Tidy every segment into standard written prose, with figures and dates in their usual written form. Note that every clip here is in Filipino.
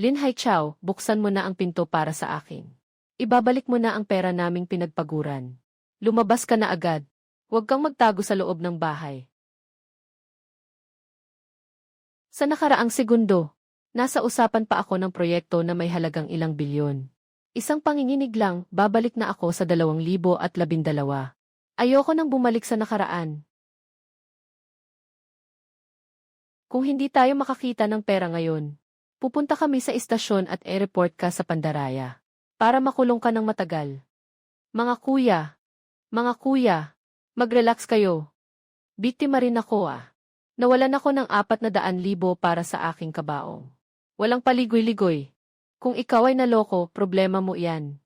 Lin Haichao, buksan mo na ang pinto para sa akin. Ibabalik mo na ang pera naming pinagpaguran. Lumabas ka na agad. Huwag kang magtago sa loob ng bahay. Sa nakaraang segundo, nasa usapan pa ako ng proyekto na may halagang ilang bilyon. Isang panginginig lang, babalik na ako sa 2012. Ayoko nang bumalik sa nakaraan. Kung hindi tayo makakita ng pera ngayon, pupunta kami sa istasyon at e-report ka sa Pandaraya. Para makulong ka ng matagal. Mga kuya, mag-relax kayo. Biktima rin ako Nawalan ako ng 400,000 para sa aking kabaong. Walang paligoy-ligoy. Kung ikaw ay naloko, problema mo yan.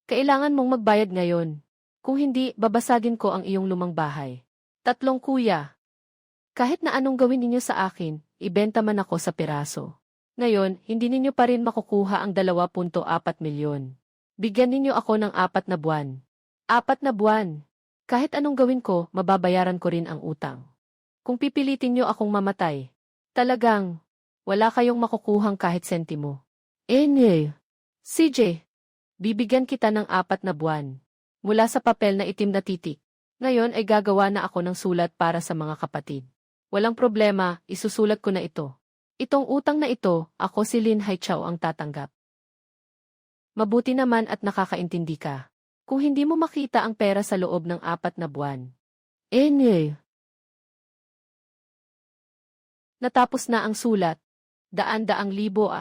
Kailangan mong magbayad ngayon. Kung hindi, babasagin ko ang iyong lumang bahay. 3 kuya. Kahit na anong gawin ninyo sa akin, ibenta man ako sa piraso. Ngayon, hindi ninyo pa rin makukuha ang 2.4 milyon. Bigyan ninyo ako ng 4 na buwan. 4 na buwan. Kahit anong gawin ko, mababayaran ko rin ang utang. Kung pipilitin nyo akong mamatay, talagang, wala kayong makukuhang kahit sentimo. CJ, bibigyan kita ng 4 na buwan. Mula sa papel na itim na titik. Ngayon ay gagawa na ako ng sulat para sa mga kapatid. Walang problema, isusulat ko na ito. Itong utang na ito, ako si Lin Haichao ang tatanggap. Mabuti naman at nakakaintindi ka. Kung hindi mo makita ang pera sa loob ng 4 na buwan. Natapos na ang sulat. Daan-daang libo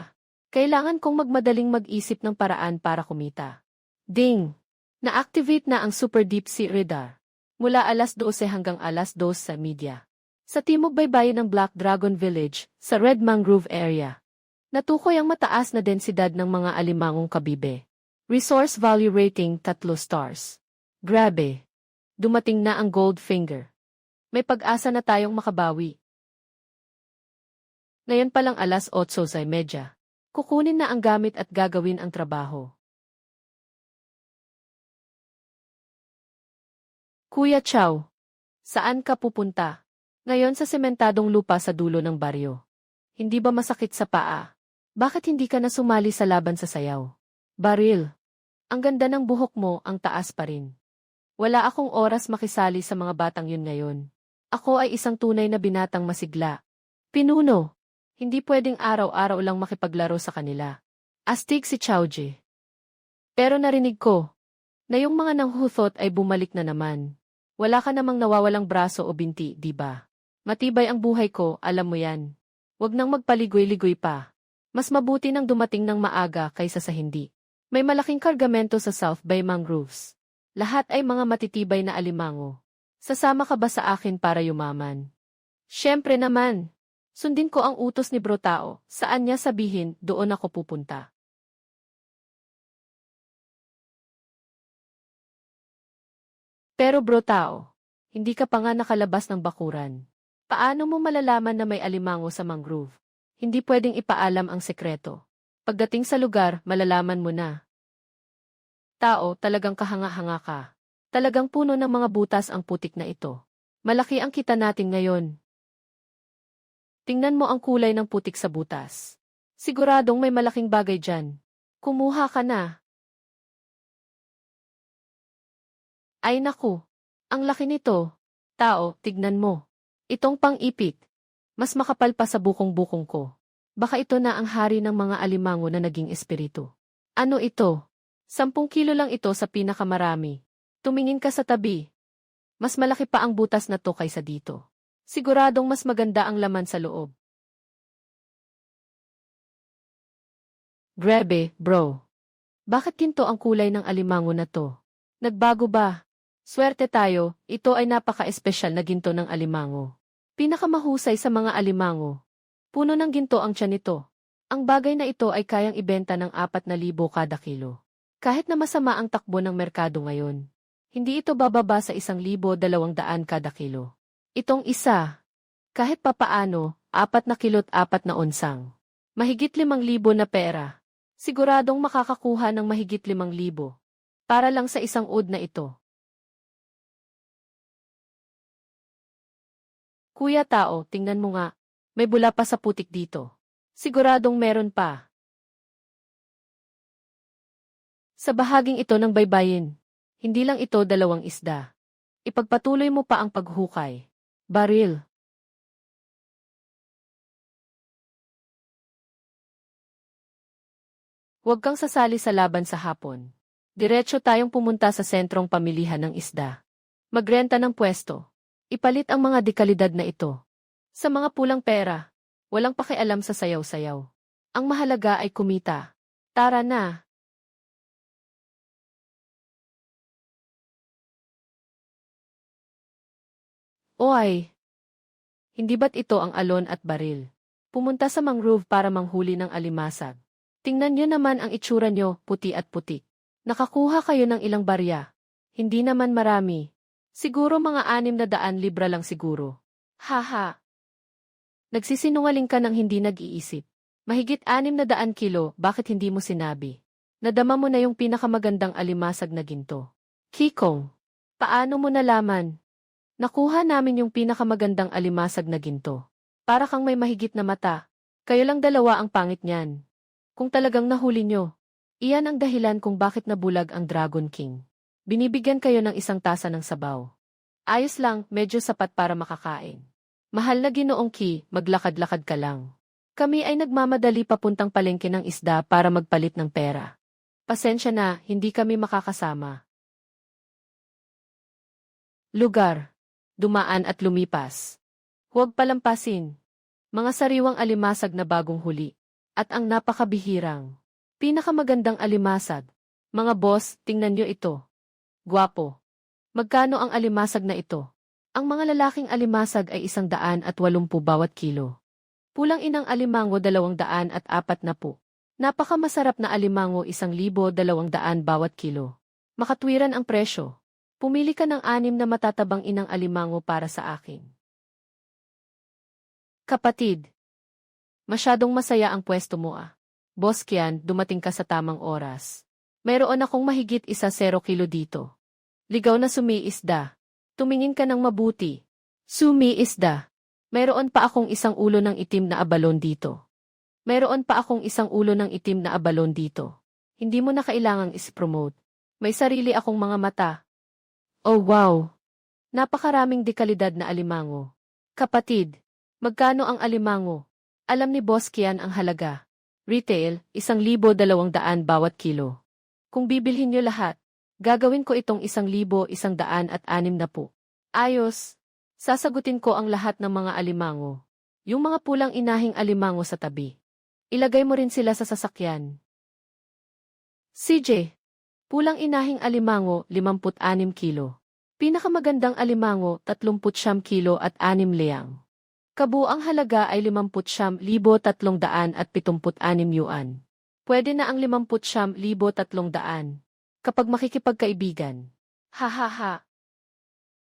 Kailangan kong magmadaling mag-isip ng paraan para kumita. Ding! Na-activate na ang Super Deep Sea Radar. Mula 12:00 hanggang 2:00 sa media. Sa timog baybayin ng Black Dragon Village, sa Red Mangrove Area. Natukoy ang mataas na densidad ng mga alimangong kabibe. Resource Value Rating 3 stars. Grabe! Dumating na ang Goldfinger. May pag-asa na tayong makabawi. Ngayon palang 8:30. Kukunin na ang gamit at gagawin ang trabaho. Kuya Chow, saan ka pupunta? Ngayon sa sementadong lupa sa dulo ng baryo. Hindi ba masakit sa paa? Bakit hindi ka na sumali sa laban sa sayaw? Baril, ang ganda ng buhok mo, ang taas pa rin. Wala akong oras makisali sa mga batang yun ngayon. Ako ay isang tunay na binatang masigla. Pinuno. Hindi pwedeng araw-araw lang makipaglaro sa kanila. Astig si Chowji. Pero narinig ko na yung mga nanghuthot ay bumalik na naman. Wala ka namang nawawalang braso o binti, di ba? Matibay ang buhay ko, alam mo yan. Huwag nang magpaligoy-ligoy pa. Mas mabuti nang dumating ng maaga kaysa sa hindi. May malaking kargamento sa South Bay Mangroves. Lahat ay mga matitibay na alimango. Sasama ka ba sa akin para yumaman? Siyempre naman. Sundin ko ang utos ni Bro Tao, saan niya sabihin, doon ako pupunta. Pero Bro Tao, hindi ka pa nga nakalabas ng bakuran. Paano mo malalaman na may alimango sa mangrove? Hindi pwedeng ipaalam ang sekreto. Pagdating sa lugar, malalaman mo na. Tao, talagang kahanga-hanga ka. Talagang puno ng mga butas ang putik na ito. Malaki ang kita natin ngayon. Tingnan mo ang kulay ng putik sa butas. Siguradong may malaking bagay dyan. Kumuha ka na. Ay naku, ang laki nito. Tao, tignan mo. Itong pang-ipit. Mas makapal pa sa bukong-bukong ko. Baka ito na ang hari ng mga alimango na naging espiritu. Ano ito? 10 kilo lang ito sa pinakamarami. Tumingin ka sa tabi. Mas malaki pa ang butas na to kaysa dito. Siguradong mas maganda ang laman sa loob. Grabe, bro. Bakit ginto ang kulay ng alimango na to? Nagbago ba? Swerte tayo, ito ay napaka-espesyal na ginto ng alimango. Pinakamahusay sa mga alimango. Puno ng ginto ang tiyan nito. Ang bagay na ito ay kayang ibenta ng 4,000 kada kilo. Kahit na masama ang takbo ng merkado ngayon. Hindi ito bababa sa 1,200 kada kilo. Itong isa, kahit papaano, 4 na kilo't 4 na onsang. Mahigit 5,000 na pera. Siguradong makakakuha ng mahigit 5,000. Para lang sa isang oud na ito. Kuya Tao, tingnan mo nga. May bula pa sa putik dito. Siguradong meron pa. Sa bahaging ito ng baybayin, hindi lang ito dalawang isda. Ipagpatuloy mo pa ang paghukay. Baril. Huwag kang sasali sa laban sa hapon. Diretso tayong pumunta sa sentrong pamilihan ng isda. Magrenta ng pwesto. Ipalit ang mga dekalidad na ito. Sa mga pulang pera, walang pakialam sa sayaw-sayaw. Ang mahalaga ay kumita. Tara na. Oy! Hindi ba't ito ang alon at baril? Pumunta sa mangrove para manghuli ng alimasag. Tingnan nyo naman ang itsura nyo, puti at putik. Nakakuha kayo ng ilang barya. Hindi naman marami. Siguro mga 600 libra lang siguro. Haha. Nagsisinungaling ka ng hindi nag-iisip. Mahigit 600 kilo, bakit hindi mo sinabi? Nadama mo na yung pinakamagandang alimasag na ginto. Kikong, paano mo nalaman? Nakuha namin yung pinakamagandang alimasag na ginto. Para kang may mahigit na mata. Kayo lang dalawa ang pangit niyan. Kung talagang nahuli nyo, iyan ang dahilan kung bakit nabulag ang Dragon King. Binibigyan kayo ng isang tasa ng sabaw. Ayos lang, medyo sapat para makakain. Mahal na Ginoong Ki, maglakad-lakad ka lang. Kami ay nagmamadali papuntang palengke ng isda para magpalit ng pera. Pasensya na, hindi kami makakasama. Lugar. Dumaan at lumipas. Huwag palampasin. Mga sariwang alimasag na bagong huli. At ang napakabihirang. Pinakamagandang alimasag. Mga boss, tingnan nyo ito. Gwapo. Magkano ang alimasag na ito? Ang mga lalaking alimasag ay 180 bawat kilo. Pulang inang alimango 240. Napakamasarap na alimango 1,200 bawat kilo. Makatwiran ang presyo. Pumili ka ng 6 na matatabang inang alimango para sa akin. Kapatid, masyadong masaya ang pwesto mo ah. Boss Kian, dumating ka sa tamang oras. Mayroon akong mahigit 0 kilo dito. Ligaw na sumiisda. Tumingin ka ng mabuti. Sumiisda. Mayroon pa akong 1 ulo ng itim na abalon dito. Mayroon pa akong 1 ulo ng itim na abalon dito. Hindi mo na kailangang is-promote. May sarili akong mga mata. Oh wow! Napakaraming dekalidad na alimango. Kapatid, magkano ang alimango? Alam ni Boss Kian ang halaga. Retail, 1,200 bawat kilo. Kung bibilhin nyo lahat, gagawin ko itong 1,160. Ayos! Sasagutin ko ang lahat ng mga alimango. Yung mga pulang inahing alimango sa tabi. Ilagay mo rin sila sa sasakyan. CJ, pulang inahing alimango, 56 kilo. Pinakamagandang alimango, 39 kilo at 6 liyang. Kabuang halaga ay 59,376 yuan. Pwede na ang 59,300 kapag makikipagkaibigan. Ha.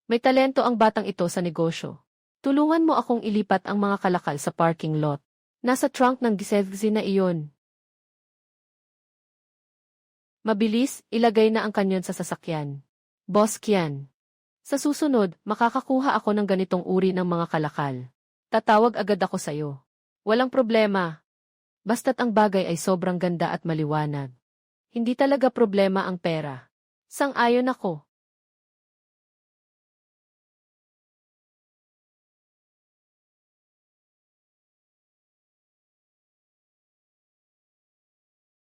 May talento ang batang ito sa negosyo. Tulungan mo akong ilipat ang mga kalakal sa parking lot. Nasa trunk ng gisevzi na iyon. Mabilis, ilagay na ang kanyon sa sasakyan. Boss Kian. Sa susunod, makakakuha ako ng ganitong uri ng mga kalakal. Tatawag agad ako sa'yo. Walang problema. Basta't ang bagay ay sobrang ganda at maliwanag. Hindi talaga problema ang pera. Sang-ayon ako.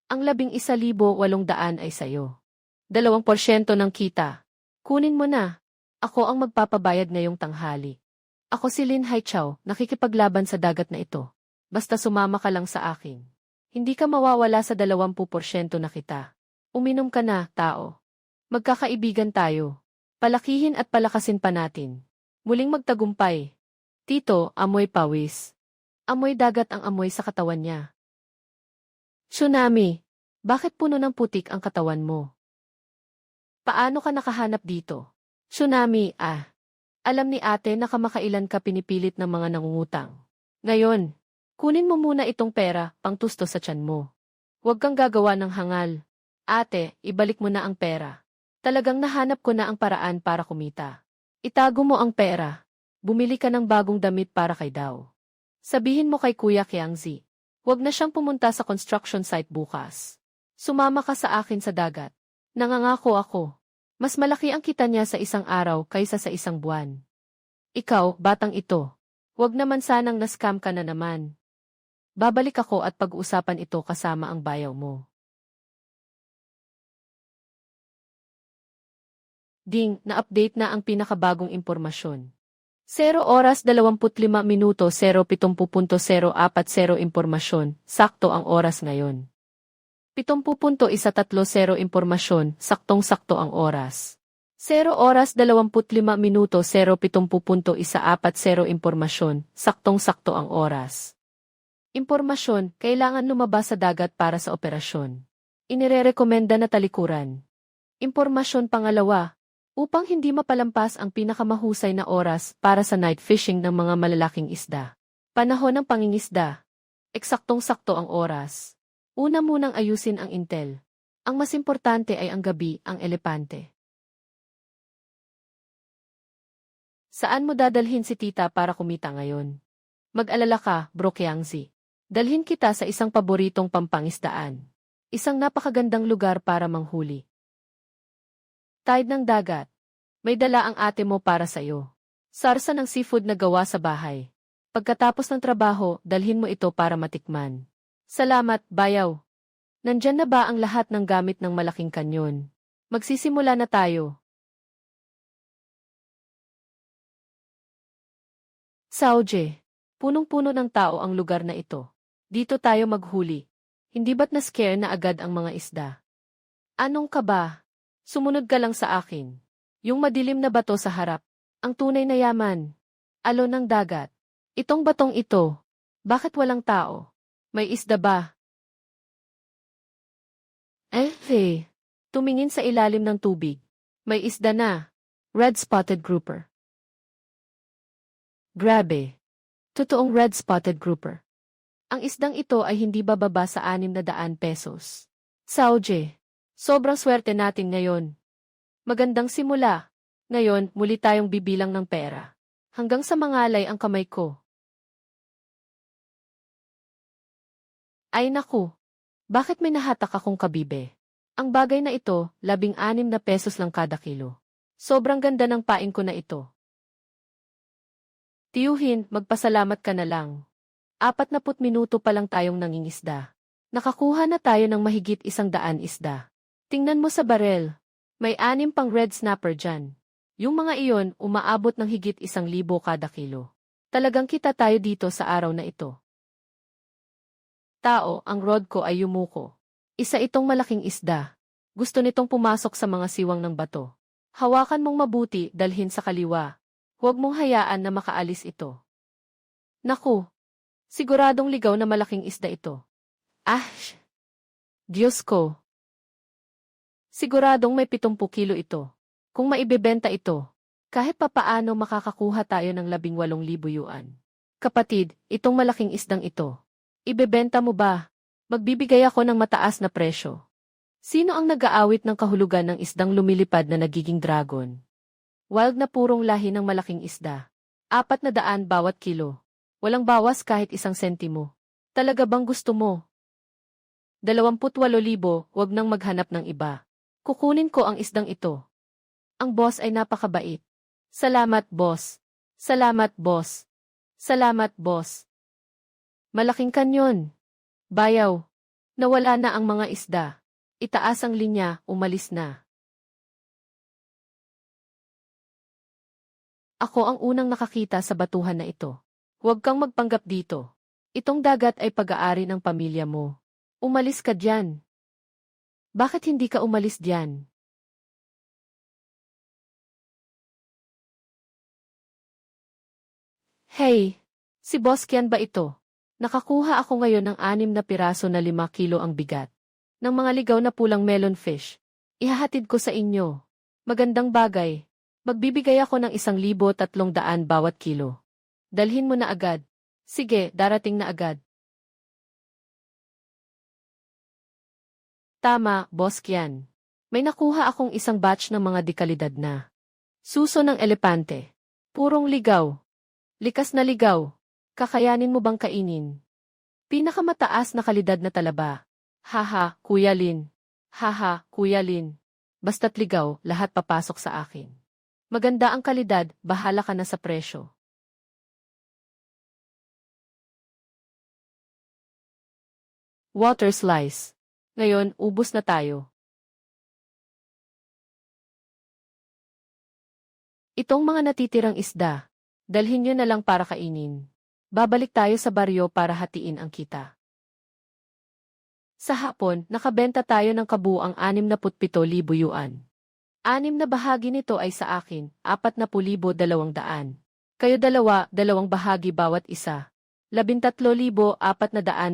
Ang 11,800 ay sayo. 2% ng kita. Kunin mo na. Ako ang magpapabayad ngayong tanghali. Ako si Lin Haichao, nakikipaglaban sa dagat na ito. Basta sumama ka lang sa akin. Hindi ka mawawala sa 20% na kita. Uminom ka na, tao. Magkakaibigan tayo. Palakihin at palakasin pa natin. Muling magtagumpay. Tito, amoy pawis. Amoy dagat ang amoy sa katawan niya. Tsunami, bakit puno ng putik ang katawan mo? Paano ka nakahanap dito? Tsunami, Alam ni ate na kamakailan ka pinipilit ng mga nangungutang. Ngayon, kunin mo muna itong pera, pangtusto sa tiyan mo. Huwag kang gagawa ng hangal. Ate, ibalik mo na ang pera. Talagang nahanap ko na ang paraan para kumita. Itago mo ang pera. Bumili ka ng bagong damit para kay Dao. Sabihin mo kay Kuya Kiangzi. Huwag na siyang pumunta sa construction site bukas. Sumama ka sa akin sa dagat. Nangangako ako. Mas malaki ang kita niya sa isang araw kaysa sa isang buwan. Ikaw, batang ito. Huwag naman sanang na-scam ka na naman. Babalik ako at pag-uusapan ito kasama ang bayaw mo. Ding, na-update na ang pinakabagong impormasyon. 0 oras 25 minuto 07.040 impormasyon, sakto ang oras ngayon. 70.130 impormasyon, saktong-sakto ang oras. 0 oras 25 minuto 07.140 impormasyon, saktong-sakto ang oras. Impormasyon, kailangan lumabas sa dagat para sa operasyon. Inirerekomenda na talikuran. Impormasyon pangalawa, upang hindi mapalampas ang pinakamahusay na oras para sa night fishing ng mga malalaking isda. Panahon ng pangingisda. Eksaktong-sakto ang oras. Una munang ayusin ang intel. Ang mas importante ay ang gabi, ang elepante. Saan mo dadalhin si tita para kumita ngayon? Mag-alala ka, Bro Kyangzi. Dalhin kita sa isang paboritong pampangisdaan. Isang napakagandang lugar para manghuli. Tide ng dagat. May dala ang ate mo para sa'yo. Sarsa ng seafood na gawa sa bahay. Pagkatapos ng trabaho, dalhin mo ito para matikman. Salamat, bayaw. Nandyan na ba ang lahat ng gamit ng malaking kanyon? Magsisimula na tayo. Saoje. Punong-puno ng tao ang lugar na ito. Dito tayo maghuli. Hindi ba't na-scare na agad ang mga isda? Anong ka ba? Sumunod ka lang sa akin. Yung madilim na bato sa harap. Ang tunay na yaman. Alon ng dagat. Itong batong ito. Bakit walang tao? May isda ba? Tumingin sa ilalim ng tubig. May isda na. Red-spotted grouper. Grabe. Totoong red-spotted grouper. Ang isdang ito ay hindi bababa sa 600 pesos. Saoje. Sobrang swerte natin ngayon. Magandang simula. Ngayon, muli tayong bibilang ng pera. Hanggang sa mangalay ang kamay ko. Ay naku. Bakit may nahatak akong kabibe? Ang bagay na ito, 16 na pesos lang kada kilo. Sobrang ganda ng pain ko na ito. Tiyuhin, magpasalamat ka na lang. 40 minuto pa lang tayong nangingisda. Nakakuha na tayo ng mahigit 100 isda. Tingnan mo sa barel. May 6 pang red snapper dyan. Yung mga iyon, umaabot ng higit 1,000 kada kilo. Talagang kita tayo dito sa araw na ito. Tao, ang rod ko ay yumuko. Isa itong malaking isda. Gusto nitong pumasok sa mga siwang ng bato. Hawakan mong mabuti, dalhin sa kaliwa. Huwag mong hayaan na makaalis ito. Naku! Siguradong ligaw na malaking isda ito. Diyos ko! Siguradong may 70 kilo ito. Kung maibebenta ito, kahit papaano makakakuha tayo ng 18,000 yuan. Kapatid, itong malaking isdang ito. Ibebenta mo ba? Magbibigay ako ng mataas na presyo. Sino ang nag-aawit ng kahulugan ng isdang lumilipad na nagiging dragon? Wild na purong lahi ng malaking isda. 400 bawat kilo. Walang bawas kahit 1 sentimo. Talaga bang gusto mo? 28,000, wag nang maghanap ng iba. Kukunin ko ang isdang ito. Ang boss ay napakabait. Salamat, boss. Salamat, boss. Salamat, boss. Malaking kanyon. Bayaw. Nawala na ang mga isda. Itaas ang linya, umalis na. Ako ang unang nakakita sa batuhan na ito. Huwag kang magpanggap dito. Itong dagat ay pag-aari ng pamilya mo. Umalis ka diyan. Bakit hindi ka umalis diyan? Hey, si Boss Kian ba ito? Nakakuha ako ngayon ng 6 na piraso na 5 kilo ang bigat. Ng mga ligaw na pulang melon fish. Ihahatid ko sa inyo. Magandang bagay. Magbibigay ako ng 1,300 bawat kilo. Dalhin mo na agad. Sige, darating na agad. Tama, Boss Kian. May nakuha akong isang batch ng mga dekalidad na suso ng elepante. Purong ligaw. Likas na ligaw. Kakayanin mo bang kainin? Pinakamataas na kalidad na talaba. Haha, Kuya Lin. Haha, Kuya Lin. Basta't ligaw, lahat papasok sa akin. Maganda ang kalidad, bahala ka na sa presyo. Water slice. Ngayon, ubos na tayo. Itong mga natitirang isda, dalhin nyo na lang para kainin. Babalik tayo sa baryo para hatiin ang kita. Sa hapon, nakabenta tayo ng kabuuang 67,000 yuan. 6 na bahagi nito ay sa akin, 40,200. Kayo dalawa, 2 bahagi bawat isa. 13,400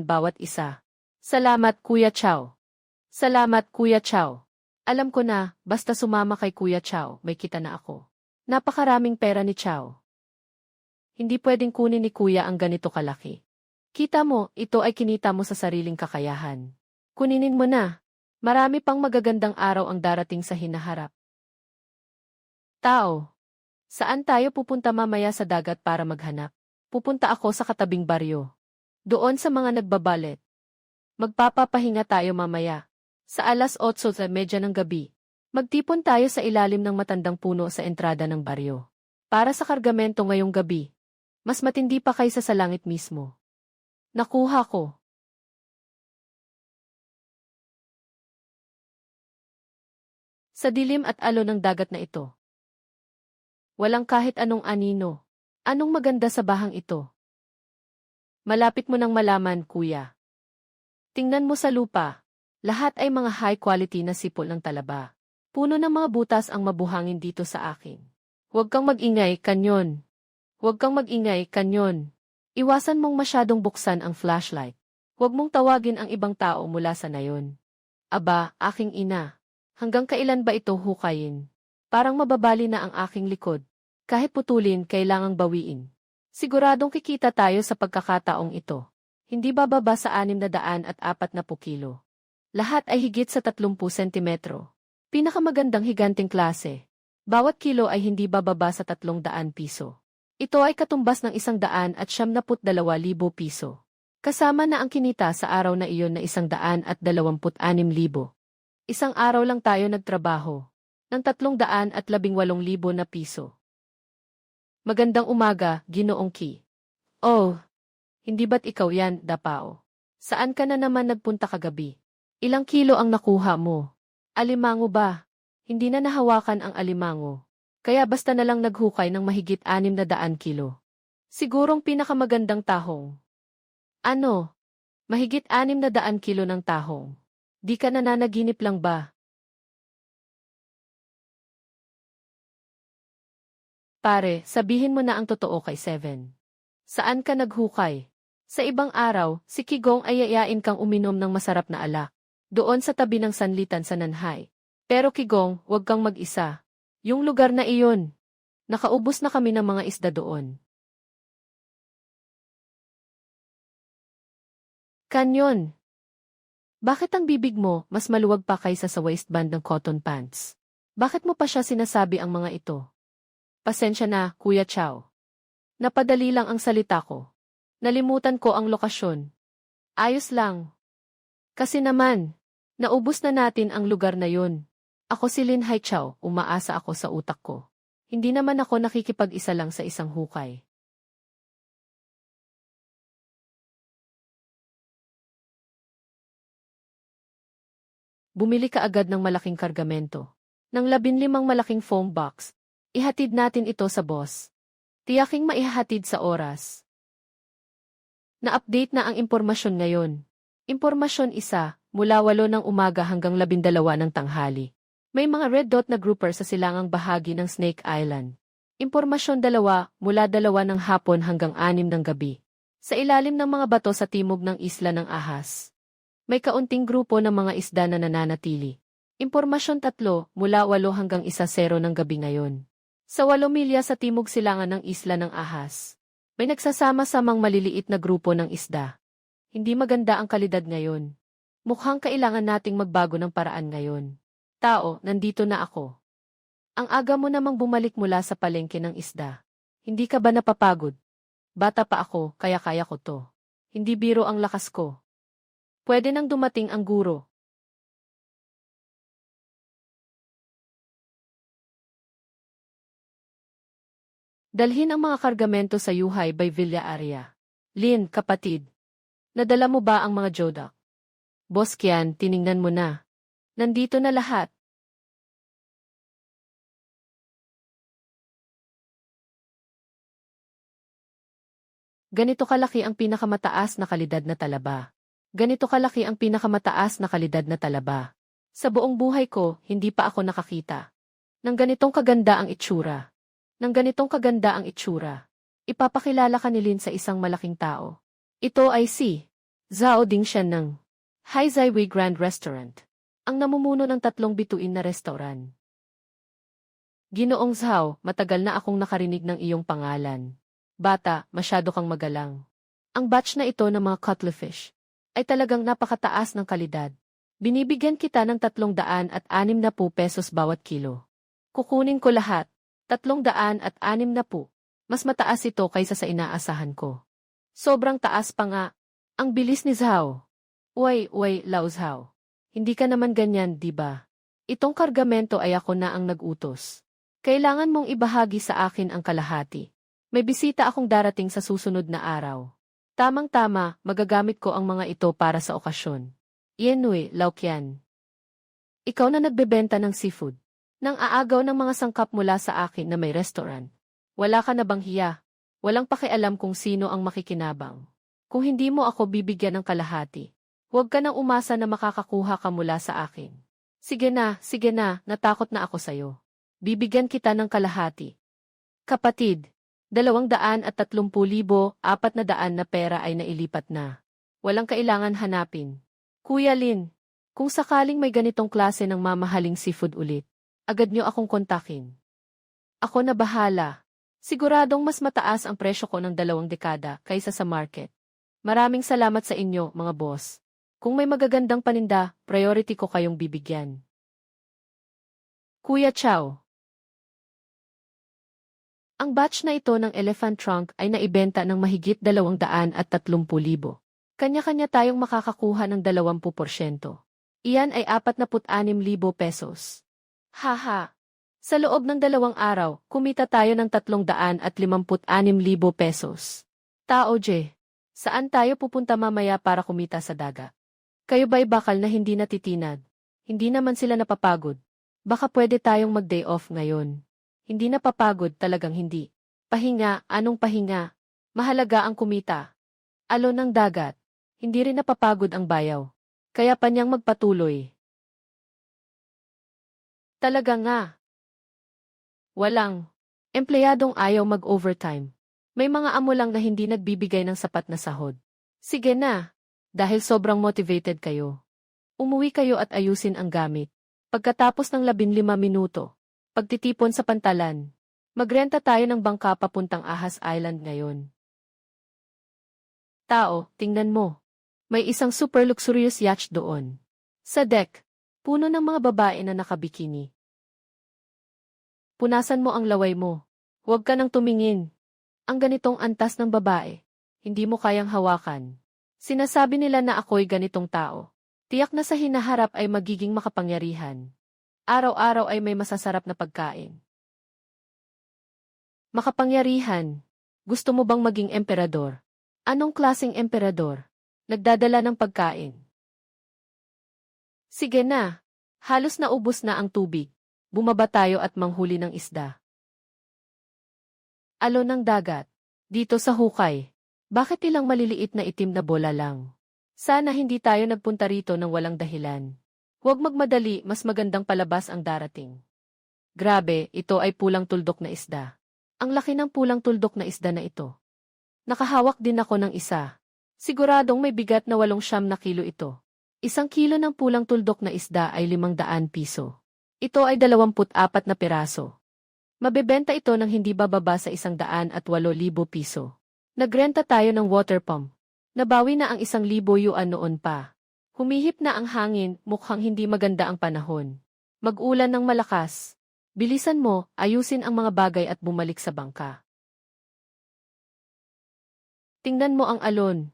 bawat isa. Salamat, Kuya Chow. Salamat, Kuya Chow. Alam ko na, basta sumama kay Kuya Chow, may kita na ako. Napakaraming pera ni Chow. Hindi pwedeng kunin ni Kuya ang ganito kalaki. Kita mo, ito ay kinita mo sa sariling kakayahan. Kuninin mo na. Marami pang magagandang araw ang darating sa hinaharap. Tao. Saan tayo pupunta mamaya sa dagat para maghanap? Pupunta ako sa katabing baryo. Doon sa mga nagbabalet. Magpapapahinga tayo mamaya. Sa alas 8:30 ng gabi. Magtipon tayo sa ilalim ng matandang puno sa entrada ng baryo. Para sa kargamento ngayong gabi. Mas matindi pa kaysa sa langit mismo. Nakuha ko. Sa dilim at alon ng dagat na ito. Walang kahit anong anino. Anong maganda sa bahang ito? Malapit mo nang malaman, Kuya. Tingnan mo sa lupa. Lahat ay mga high quality na sipol ng talaba. Puno ng mga butas ang mabuhangin dito sa akin. Huwag kang mag-ingay, kanyon. Huwag kang mag-ingay, kanyon. Iwasan mong masyadong buksan ang flashlight. Huwag mong tawagin ang ibang tao mula sa nayon. Aba, aking ina. Hanggang kailan ba ito hukayin? Parang mababali na ang aking likod. Kahit putulin, kailangang bawiin. Siguradong kikita tayo sa pagkakataong ito. Hindi bababa sa 640 kilo. Lahat ay higit sa 30 sentimetro. Pinakamagandang higanting klase. Bawat kilo ay hindi bababa sa 300 piso. Ito ay katumbas ng 172,000 piso. Kasama na ang kinita sa araw na iyon na 126,000. Isang araw lang tayo nagtrabaho. Ng 318,000 na piso. Magandang umaga, Ginoong Ki. Oh, hindi ba't ikaw yan, Dapao? Saan ka na naman nagpunta kagabi? Ilang kilo ang nakuha mo? Alimango ba? Hindi na nahawakan ang alimango. Kaya basta na lang naghukay ng mahigit 600 kilo. Sigurong pinakamagandang tahong. Ano? Mahigit 600 kilo ng tahong. Di ka nananaginip lang ba? Pare, sabihin mo na ang totoo kay Seven. Saan ka naghukay? Sa ibang araw, si Kigong ay yayain kang uminom ng masarap na alak. Doon sa tabi ng sanlitan sa Nanhay. Pero Kigong, huwag kang mag-isa. Yung lugar na iyon. Nakaubos na kami ng mga isda doon. Kanyon. Bakit ang bibig mo mas maluwag pa kaysa sa waistband ng cotton pants? Bakit mo pa siya sinasabi ang mga ito? Pasensya na, Kuya Chow. Napadali lang ang salita ko. Nalimutan ko ang lokasyon. Ayos lang. Kasi naman, naubos na natin ang lugar na yun. Ako si Lin Hai Chow, umaasa ako sa utak ko. Hindi naman ako nakikipag-isa lang sa isang hukay. Bumili ka agad ng malaking kargamento. Ng 15 malaking foam box. Ihatid natin ito sa boss. Tiyaking maihahatid sa oras. Na-update na ang impormasyon ngayon. Impormasyon 1, mula 8 ng umaga hanggang 12 ng tanghali. May mga red dot na grouper sa silangang bahagi ng Snake Island. Impormasyon 2, mula 2 ng hapon hanggang 6 ng gabi. Sa ilalim ng mga bato sa timog ng isla ng Ahas. May kaunting grupo ng mga isda na nananatili. Impormasyon 3, mula 8 hanggang 1:00 ng gabi ngayon. Sa 8 milya sa timog silangan ng isla ng Ahas. May nagsasama-samang maliliit na grupo ng isda. Hindi maganda ang kalidad ngayon. Mukhang kailangan nating magbago ng paraan ngayon. Tao, nandito na ako. Ang aga mo namang bumalik mula sa palengke ng isda. Hindi ka ba napapagod? Bata pa ako, kaya kaya ko to. Hindi biro ang lakas ko. Pwede nang dumating ang guro. Dalhin ang mga kargamento sa Yuhay by Villa Aria. Lin, kapatid. Nadala mo ba ang mga jodak? Boss Kian, tiningnan mo na. Nandito na lahat. Ganito kalaki ang pinakamataas na kalidad na talaba. Ganito kalaki ang pinakamataas na kalidad na talaba. Sa buong buhay ko, hindi pa ako nakakita. Nang ganitong kaganda ang itsura. Nang ganitong kaganda ang itsura. Ipapakilala ka ni Lin sa isang malaking tao. Ito ay si Zhao Dingshan ng Hai Zai Wei Grand Restaurant. Ang namumuno ng 3 bituin na restaurant. Ginoong Zhao, matagal na akong nakarinig ng iyong pangalan. Bata, masyado kang magalang. Ang batch na ito ng mga cuttlefish ay talagang napakataas ng kalidad. Binibigyan kita ng 360 pesos bawat kilo. Kukunin ko lahat. 360. Mas mataas ito kaysa sa inaasahan ko. Sobrang taas pa nga. Ang bilis ni Zhao. Uy, Lao Zhao. Hindi ka naman ganyan, di ba? Itong kargamento ay ako na ang nag-utos. Kailangan mong ibahagi sa akin ang kalahati. May bisita akong darating sa susunod na araw. Tamang-tama, magagamit ko ang mga ito para sa okasyon. Yenui, Laukian. Ikaw na nagbebenta ng seafood. Nang aagaw ng mga sangkap mula sa akin na may restaurant. Wala ka na bang hiya? Walang pakialam kung sino ang makikinabang. Kung hindi mo ako bibigyan ng kalahati, huwag ka nang umasa na makakakuha ka mula sa akin. Sige na, natakot na ako sayo. Bibigyan kita ng kalahati. Kapatid. 230,000, 400 na pera ay nailipat na. Walang kailangan hanapin. Kuya Lin, kung sakaling may ganitong klase ng mamahaling seafood ulit, agad nyo akong kontakin. Ako na bahala. Siguradong mas mataas ang presyo ko ng 2 dekada kaysa sa market. Maraming salamat sa inyo, mga boss. Kung may magagandang paninda, priority ko kayong bibigyan. Kuya Chow. Ang batch na ito ng elephant trunk ay naibenta ng mahigit 230,000. Kanya-kanya tayong makakakuha ng 20%. Iyan ay 46,000 pesos. Haha! Sa loob ng 2 araw, kumita tayo ng 356,000 pesos. Tao J, saan tayo pupunta mamaya para kumita sa dagat? Kayo ba'y bakal na hindi natitinag? Hindi naman sila napapagod. Baka pwede tayong mag-day off ngayon. Hindi napapagod, talagang hindi. Pahinga, anong pahinga? Mahalaga ang kumita. Alon ng dagat. Hindi rin napapagod ang bayaw. Kaya pa niyang magpatuloy. Talaga nga. Walang empleyadong ayaw mag-overtime. May mga amo lang na hindi nagbibigay ng sapat na sahod. Sige na. Dahil sobrang motivated kayo. Umuwi kayo at ayusin ang gamit. Pagkatapos ng 15 minuto. Pagtitipon sa pantalan. Magrenta tayo ng bangka papuntang Ahas Island ngayon. Tao, tingnan mo. May isang super luxurious yacht doon. Sa deck, puno ng mga babae na nakabikini. Punasan mo ang laway mo. Huwag ka nang tumingin. Ang ganitong antas ng babae, hindi mo kayang hawakan. Sinasabi nila na ako'y ganitong tao. Tiyak na sa hinaharap ay magiging makapangyarihan. Araw-araw ay may masasarap na pagkain. Makapangyarihan. Gusto mo bang maging emperador? Anong klaseng emperador? Nagdadala ng pagkain. Sige na. Halos naubos na ang tubig. Bumaba tayo at manghuli ng isda. Alon ng dagat. Dito sa hukay. Bakit ilang maliliit na itim na bola lang? Sana hindi tayo nagpunta rito ng walang dahilan. Huwag magmadali, mas magandang palabas ang darating. Grabe, ito ay pulang tuldok na isda. Ang laki ng pulang tuldok na isda na ito. Nakahawak din ako ng isa. Siguradong may bigat na 800 na kilo ito. 1 kilo ng pulang tuldok na isda ay 500 piso. Ito ay 24 na piraso. Mabebenta ito ng hindi bababa sa 108,000 piso. Nagrenta tayo ng water pump. Nabawi na ang 1,000 yuan noon pa. Humihip na ang hangin, mukhang hindi maganda ang panahon. Mag-ulan ng malakas. Bilisan mo, ayusin ang mga bagay at bumalik sa bangka. Tingnan mo ang alon.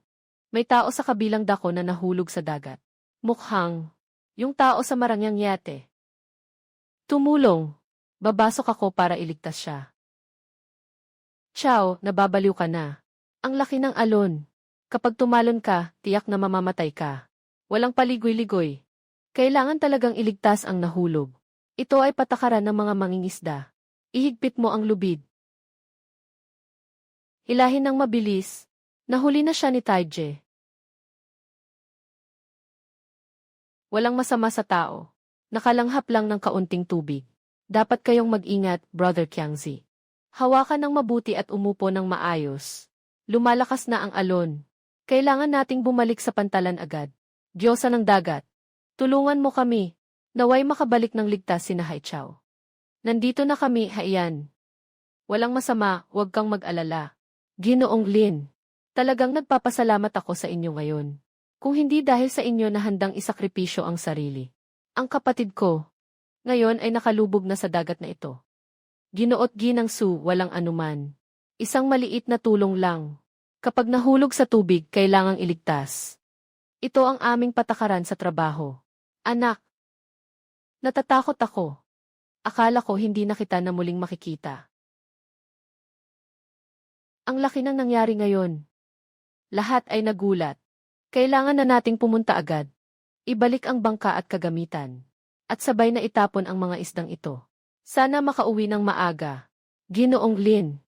May tao sa kabilang dako na nahulog sa dagat. Mukhang, yung tao sa marangyang yate. Tumulong. Babasok ako para iligtas siya. Chow, nababaliw ka na. Ang laki ng alon. Kapag tumalon ka, tiyak na mamamatay ka. Walang paligoy-ligoy. Kailangan talagang iligtas ang nahulog. Ito ay patakaran ng mga mangingisda. Ihigpit mo ang lubid. Hilahin ng mabilis. Nahuli na siya ni Taije. Walang masama sa tao. Nakalanghap lang ng kaunting tubig. Dapat kayong mag-ingat, Brother Qiangzi. Hawakan ng mabuti at umupo ng maayos. Lumalakas na ang alon. Kailangan nating bumalik sa pantalan agad. Diyosa ng dagat. Tulungan mo kami. Naway makabalik ng ligtas si Haichao. Nandito na kami, Haiyan. Walang masama, huwag kang mag-alala. Ginoong Lin. Talagang nagpapasalamat ako sa inyo ngayon. Kung hindi dahil sa inyo na handang isakripisyo ang sarili. Ang kapatid ko, ngayon ay nakalubog na sa dagat na ito. Ginoot Ginang Su, walang anuman. Isang maliit na tulong lang. Kapag nahulog sa tubig, kailangang iligtas. Ito ang aming patakaran sa trabaho. Anak, natatakot ako. Akala ko hindi na kita na muling makikita. Ang laki ng nangyari ngayon. Lahat ay nagulat. Kailangan na nating pumunta agad. Ibalik ang bangka at kagamitan. At sabay na itapon ang mga isdang ito. Sana makauwi ng maaga. Ginoong Lin.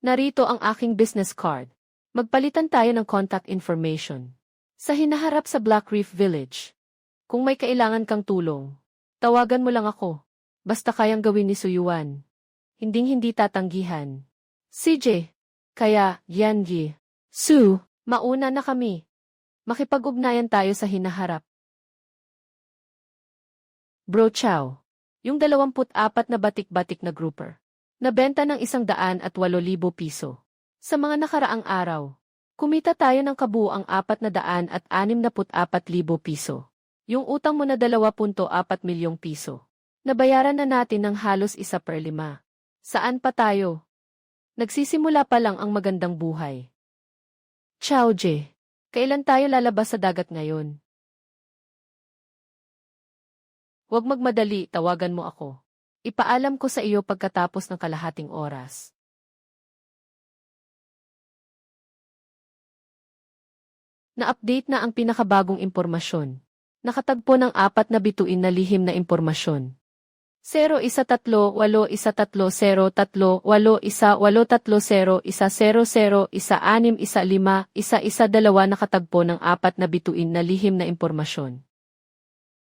Narito ang aking business card. Magpalitan tayo ng contact information. Sa hinaharap sa Black Reef Village. Kung may kailangan kang tulong, tawagan mo lang ako. Basta kayang gawin ni Suyuan. Hinding-hindi tatanggihan. CJ. Kaya, Yanji. Su, mauna na kami. Makipag-ugnayan tayo sa hinaharap. Bro Chow. Yung 24 na batik-batik na grouper. Nabenta ng 108,000 piso. Sa mga nakaraang araw, kumita tayo ng kabuuang 464,000 piso. Yung utang mo na 2.4 milyong piso. Nabayaran na natin ng halos 1/5. Saan pa tayo? Nagsisimula pa lang ang magandang buhay. Chow Je, kailan tayo lalabas sa dagat ngayon? Huwag magmadali, tawagan mo ako. Ipaalam ko sa iyo pagkatapos ng kalahating oras. Na-update na ang pinakabagong impormasyon. Nakatagpo ng 4 na bituin na lihim na impormasyon. 013-13-0-13-1-0-1-6-1-5-1-1-2 nakatagpo ng 4 na bituin na lihim na impormasyon.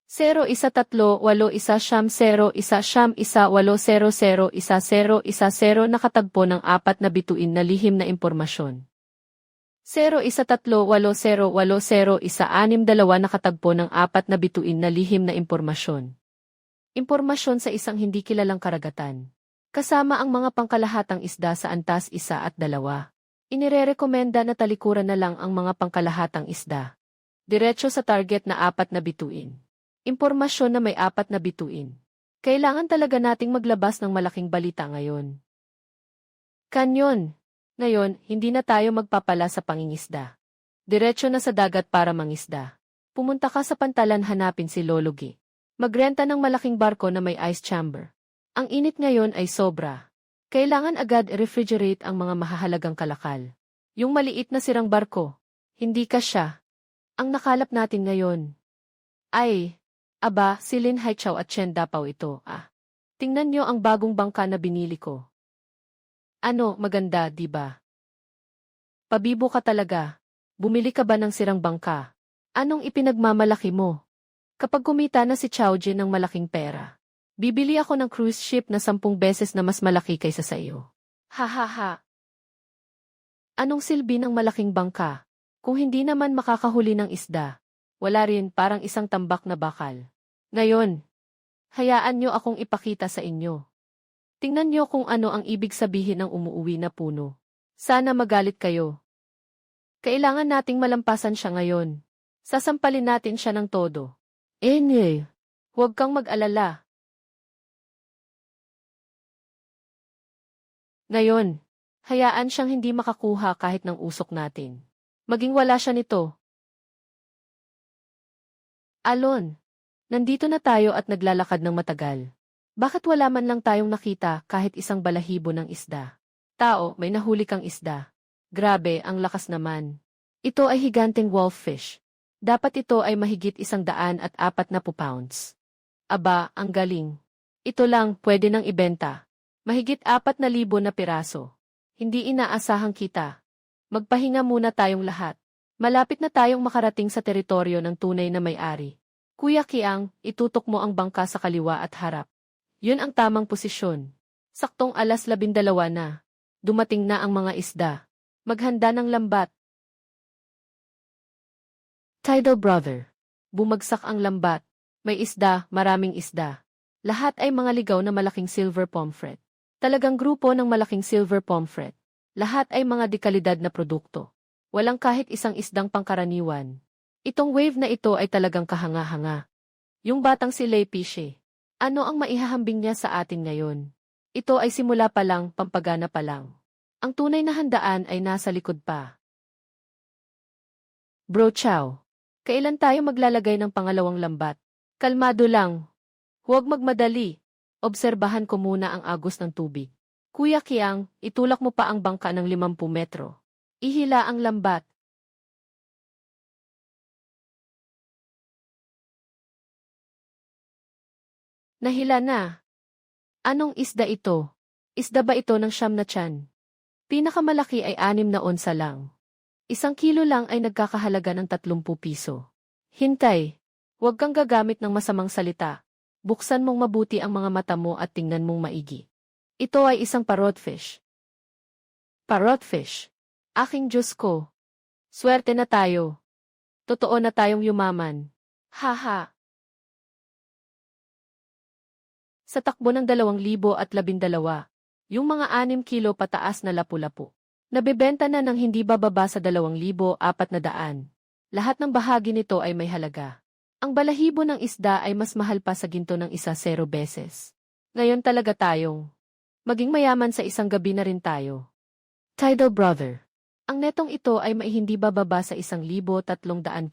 013-1-1-1-1-1-0-0-1-0-1-0 nakatagpo ng 4 na bituin na lihim na impormasyon. 013-8-0-1-6-2 nakatagpo ng 4 na bituin na lihim na impormasyon. Impormasyon sa isang hindi kilalang karagatan. Kasama ang mga pangkalahatang isda sa antas 1 at 2. Inirerekomenda na talikuran na lang ang mga pangkalahatang isda. Diretso sa target na 4 na bituin. Impormasyon na may 4 na bituin. Kailangan talaga nating maglabas ng malaking balita ngayon. Kanyon. Ngayon, hindi na tayo magpapala sa pangingisda. Diretso na sa dagat para mangisda. Pumunta ka sa pantalan hanapin si Lologi. Magrenta ng malaking barko na may ice chamber. Ang init ngayon ay sobra. Kailangan agad refrigerate ang mga mahahalagang kalakal. Yung maliit na sirang barko. Hindi ka siya. Ang nakalap natin ngayon. Ay, aba, si Lin Haichao at Chen Dapaw ito, Tingnan niyo ang bagong bangka na binili ko. Ano, maganda, di ba? Pabibo ka talaga. Bumili ka ba ng sirang bangka? Anong ipinagmamalaki mo? Kapag kumita na si Chao Jin ng malaking pera, bibili ako ng cruise ship na 10 beses na mas malaki kaysa sa iyo. Ha ha ha. Anong silbi ng malaking bangka? Kung hindi naman makakahuli ng isda, wala rin, parang isang tambak na bakal. Ngayon, hayaan niyo akong ipakita sa inyo. Tingnan niyo kung ano ang ibig sabihin ng umuuwi na puno. Sana magalit kayo. Kailangan nating malampasan siya ngayon. Sasampalin natin siya ng todo. Huwag kang mag-alala. Ngayon, hayaan siyang hindi makakuha kahit ng usok natin. Maging wala siya nito. Alon, nandito na tayo at naglalakad ng matagal. Bakit wala man lang tayong nakita kahit isang balahibo ng isda? Tao, may nahuli kang isda. Grabe, ang lakas naman. Ito ay higanteng wolffish. Dapat ito ay mahigit 140 pounds. Aba, ang galing. Ito lang, pwede nang ibenta. Mahigit 4,000 na piraso. Hindi inaasahang kita. Magpahinga muna tayong lahat. Malapit na tayong makarating sa teritoryo ng tunay na may-ari. Kuya Kiang, itutok mo ang bangka sa kaliwa at harap. Yun ang tamang posisyon. Saktong 12:00 na. Dumating na ang mga isda. Maghanda ng lambat. Tidal Brother. Bumagsak ang lambat. May isda, maraming isda. Lahat ay mga ligaw na malaking silver pomfret. Talagang grupo ng malaking silver pomfret. Lahat ay mga dekalidad na produkto. Walang kahit isang isdang pangkaraniwan. Itong wave na ito ay talagang kahanga-hanga. Yung batang si Lei Pishe. Ano ang maihahambing niya sa atin ngayon? Ito ay simula pa lang, pampagana pa lang. Ang tunay na handaan ay nasa likod pa. Bro Chow, kailan tayo maglalagay ng pangalawang lambat? Kalmado lang. Huwag magmadali. Obserbahan ko muna ang agos ng tubig. Kuya Kiang, itulak mo pa ang bangka ng 50 metro. Ihila ang lambat. Nahila na. Anong isda ito? Isda ba ito ng siyam na tiyan? Pinakamalaki ay 6 na onsa lang. 1 kilo lang ay nagkakahalaga ng 30 piso. Hintay. Huwag kang gagamit ng masamang salita. Buksan mong mabuti ang mga mata mo at tingnan mong maigi. Ito ay isang parrotfish. Parrotfish. Aking Diyos ko. Swerte na tayo. Totoo na tayong yumaman. Haha. Sa takbo ng 2012, yung mga 6 kilo pataas na lapu-lapu. Nabebenta na ng hindi bababa sa 2,400. Lahat ng bahagi nito ay may halaga. Ang balahibo ng isda ay mas mahal pa sa ginto ng 10 beses. Ngayon talaga tayong maging mayaman sa isang gabi na rin tayo. Tidal Brother. Ang netong ito ay may hindi bababa sa 1,300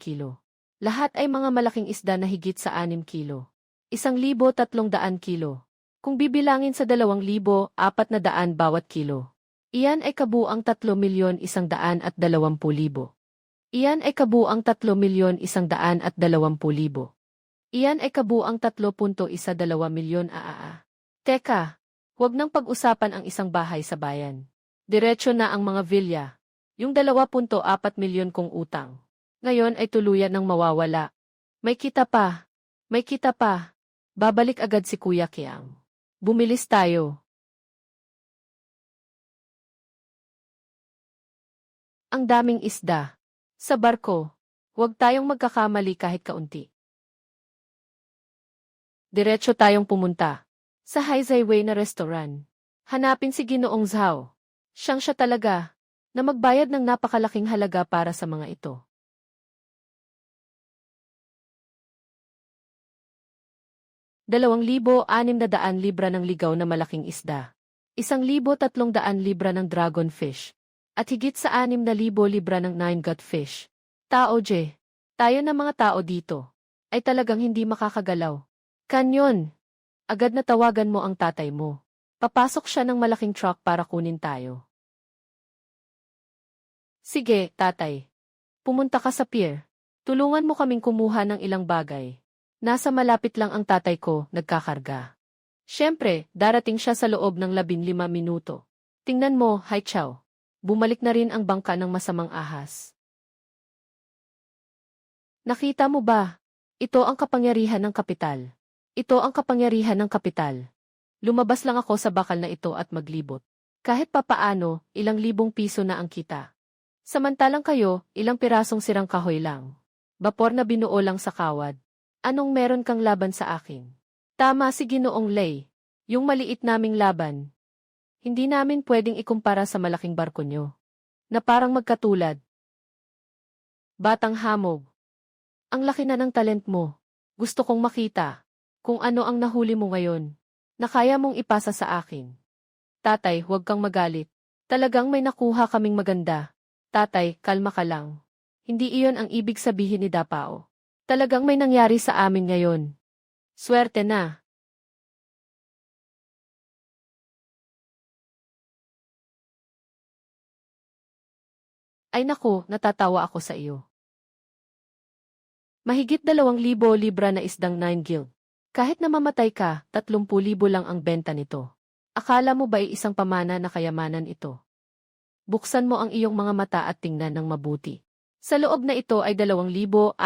kilo. Lahat ay mga malaking isda na higit sa 6 kilo. 1,300 kilo. Kung bibilangin sa 2,400 bawat kilo. Iyan ay kabuang 3,120,000. Iyan ay kabuang 3,120,000. Iyan ay kabuang 3.12 milyon Teka, huwag nang pag-usapan ang isang bahay sa bayan. Diretso na ang mga villa. Yung 2.4 milyon kong utang. Ngayon ay tuluyan ng mawawala. May kita pa. May kita pa. Babalik agad si Kuya Kiang. Bumilis tayo. Ang daming isda. Sa barko. Huwag tayong magkakamali kahit kaunti. Diretso tayong pumunta. Sa Highway na restaurant. Hanapin si Ginoong Zhao. Siya talaga. Na magbayad ng napakalaking halaga para sa mga ito. 2,600 libra ng ligaw na malaking isda. 1,300 libra ng dragonfish. At higit sa 6,000 libra ng nine-gut fish. Tao tayo na mga tao dito. Ay talagang hindi makakagalaw. Kanyon. Agad na tawagan mo ang tatay mo. Papasok siya ng malaking truck para kunin tayo. Sige, tatay. Pumunta ka sa pier. Tulungan mo kaming kumuha ng ilang bagay. Nasa malapit lang ang tatay ko, nagkakarga. Siyempre, darating siya sa loob ng 15 minuto. Tingnan mo, Hai Chow. Bumalik na rin ang bangka ng masamang ahas. Nakita mo ba? Ito ang kapangyarihan ng kapital. Ito ang kapangyarihan ng kapital. Lumabas lang ako sa bakal na ito at maglibot. Kahit papaano, ilang libong piso na ang kita. Samantalang kayo, ilang pirasong sirang kahoy lang. Bapor na binuo lang sa kawad. Anong meron kang laban sa akin? Tama si Ginoong Lei. Yung maliit naming laban. Hindi namin pwedeng ikumpara sa malaking barko nyo. Na parang magkatulad. Batang hamog. Ang laki na ng talent mo. Gusto kong makita. Kung ano ang nahuli mo ngayon. Na kaya mong ipasa sa akin. Tatay, huwag kang magalit. Talagang may nakuha kaming maganda. Tatay, kalma ka lang. Hindi iyon ang ibig sabihin ni Dapao. Talagang may nangyari sa amin ngayon. Swerte na. Ay naku, natatawa ako sa iyo. Mahigit 2,000 libra na isdang 9 guild. Kahit na mamatay ka, 30,000 lang ang benta nito. Akala mo ba ay isang pamana na kayamanan ito? Buksan mo ang iyong mga mata at tingnan ng mabuti. Sa loob na ito ay 2,600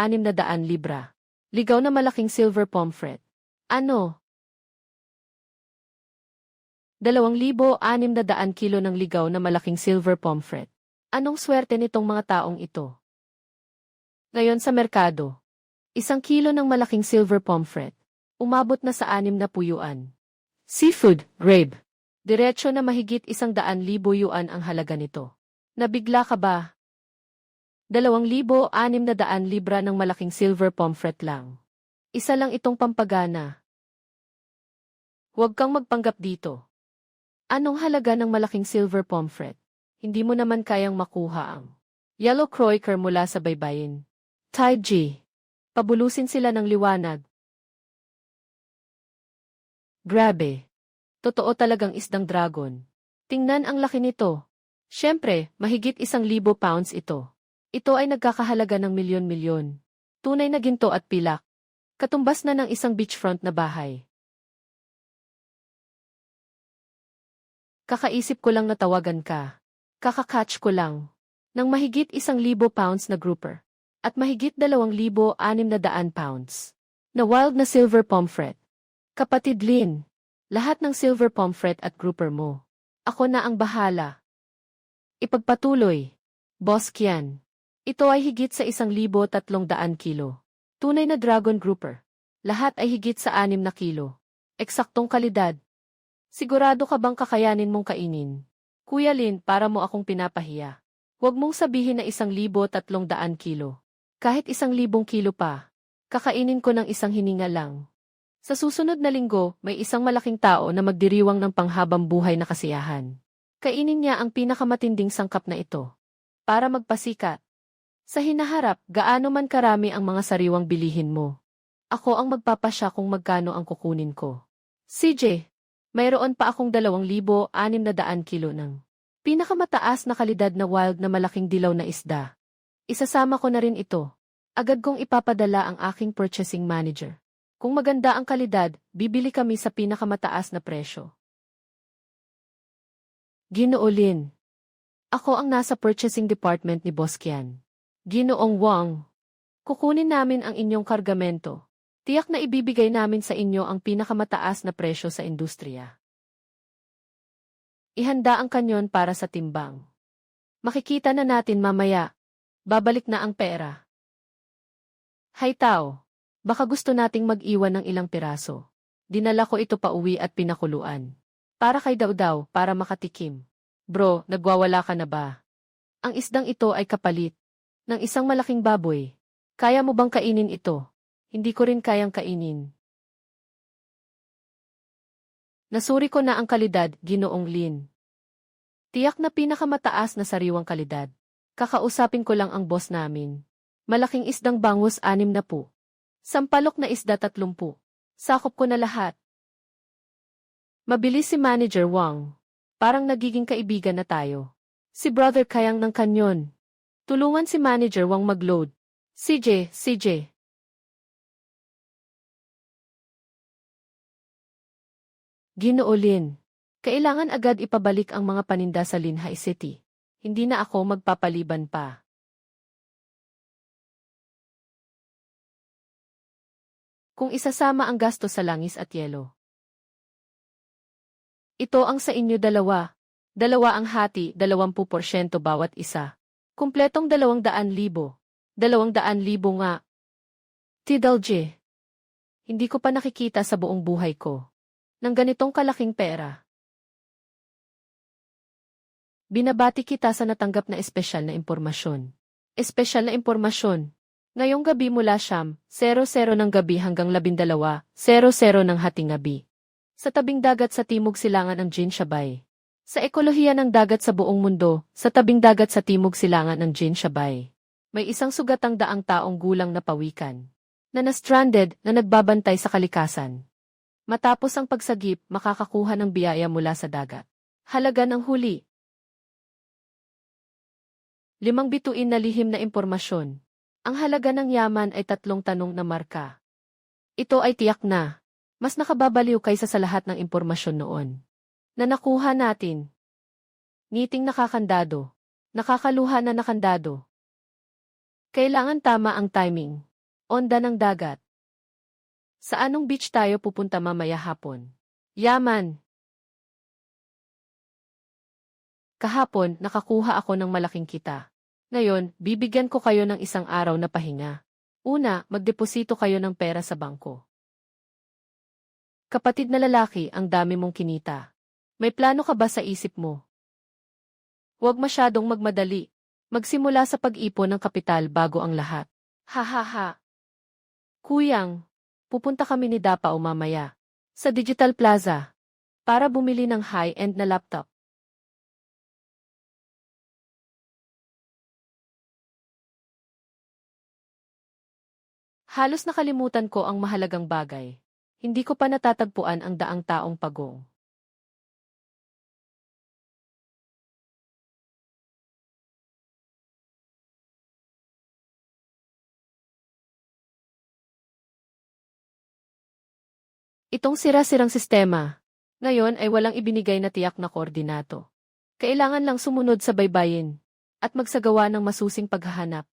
libra. Ligaw na malaking silver pomfret. Ano? 2,600 kilo ng ligaw na malaking silver pomfret. Anong swerte nitong mga taong ito? Ngayon sa merkado, 1 kilo ng malaking silver pomfret. Umabot na sa 6,000 yuan. Seafood, Rabe. Diretso na mahigit 100,000 yuan ang halaga nito. Nabigla ka ba? 2,600 libra ng malaking silver pomfret lang. Isa lang itong pampagana. Huwag kang magpanggap dito. Anong halaga ng malaking silver pomfret? Hindi mo naman kayang makuha ang yellow croaker mula sa baybayin. Tai G. Pabulusin sila ng liwanag. Grabe. Totoo talagang isdang dragon. Tingnan ang laki nito. Siyempre, mahigit 1,000 pounds ito. Ito ay nagkakahalaga ng milyon-milyon. Tunay na ginto at pilak. Katumbas na ng isang beachfront na bahay. Kakaisip ko lang na tawagan ka. Kakakatch ko lang. Ng mahigit 1,000 pounds na grouper. At mahigit 2,600 pounds. Na wild na silver pomfret. Kapatid Lin. Lahat ng silver pomfret at grouper mo. Ako na ang bahala. Ipagpatuloy. Boss Kian. Ito ay higit sa 1,300 kilo. Tunay na dragon grouper. Lahat ay higit sa 6 na kilo. Eksaktong kalidad. Sigurado ka bang kakayanin mong kainin? Kuya Lin, para mo akong pinapahiya. Huwag mong sabihin na 1,300 kilo. Kahit 1,000 kilo pa. Kakainin ko ng isang hininga lang. Sa susunod na linggo, may isang malaking tao na magdiriwang ng panghabang buhay na kasiyahan. Kainin niya ang pinakamatinding sangkap na ito. Para magpasikat. Sa hinaharap, gaano man karami ang mga sariwang bilihin mo. Ako ang magpapasya kung magkano ang kukunin ko. CJ, mayroon pa akong 2,600 kilo ng pinakamataas na kalidad na wild na malaking dilaw na isda. Isasama ko na rin ito. Agad kong ipapadala ang aking purchasing manager. Kung maganda ang kalidad, bibili kami sa pinakamataas na presyo. Ginoo Lin. Ako ang nasa purchasing department ni Boss Kian. Ginoong Wang. Kukunin namin ang inyong kargamento. Tiyak na ibibigay namin sa inyo ang pinakamataas na presyo sa industriya. Ihanda ang kanyon para sa timbang. Makikita na natin mamaya. Babalik na ang pera. Hay tao. Baka gusto nating mag-iwan ng ilang piraso. Dinala ko ito pa uwi at pinakuluan. Para kay Dawdaw, para makatikim. Bro, nagwawala ka na ba? Ang isdang ito ay kapalit ng isang malaking baboy. Kaya mo bang kainin ito? Hindi ko rin kayang kainin. Nasuri ko na ang kalidad, Ginoong Lin. Tiyak na pinakamataas na sariwang kalidad. Kakausapin ko lang ang boss namin. Malaking isdang bangus 60. Sampalok na isda 30. Sakop ko na lahat. Mabilis si Manager Wang. Parang nagiging kaibigan na tayo. Si Brother Kayang ng kanyon. Tulungan si Manager Wang mag-load. CJ. Ginoo Lin. Kailangan agad ipabalik ang mga paninda sa Linhai City. Hindi na ako magpapaliban pa. Kung isasama ang gasto sa langis at yelo. Ito ang sa inyo dalawa. Dalawa ang hati, 20% bawat isa. Kumpletong 200,000. 200,000 nga. Tidalje. Hindi ko pa nakikita sa buong buhay ko ng ganitong kalaking pera. Binabati kita sa natanggap na espesyal na impormasyon. Espesyal na impormasyon. Ngayong gabi mula siyam, 00 ng gabi hanggang 12, 00 ng hating gabi. Sa tabing dagat sa timog silangan ng Jinshabay. Sa ekolohiya ng dagat sa buong mundo, sa tabing dagat sa timog silangan ng Jinshabay. May isang sugatang daang taong gulang na pawikan. Na na-stranded na nagbabantay sa kalikasan. Matapos ang pagsagip, makakakuha ng biyaya mula sa dagat. Halaga ng huli. 5 bituin na lihim na impormasyon. Ang halaga ng yaman ay 3 tanong na marka. Ito ay tiyak na. Mas nakababaliw kaysa sa lahat ng impormasyon noon. Na nakuha natin. Ngiting nakakandado. Nakakaluha na nakandado. Kailangan tama ang timing. Onda ng dagat. Sa anong beach tayo pupunta mamaya hapon? Yaman. Kahapon, nakakuha ako ng malaking kita. Ngayon, bibigyan ko kayo ng 1 araw na pahinga. Una, magdeposito kayo ng pera sa bangko. Kapatid na lalaki, ang dami mong kinita. May plano ka ba sa isip mo? Huwag masyadong magmadali. Magsimula sa pag-ipon ng kapital bago ang lahat. Ha ha ha. Kuyang, pupunta kami ni Dapa o mamaya. Sa Digital Plaza. Para bumili ng high-end na laptop. Halos nakalimutan ko ang mahalagang bagay. Hindi ko pa natatagpuan ang daang taong pagong. Itong sira-sirang sistema. Ngayon ay walang ibinigay na tiyak na koordinato. Kailangan lang sumunod sa baybayin at magsagawa ng masusing paghahanap.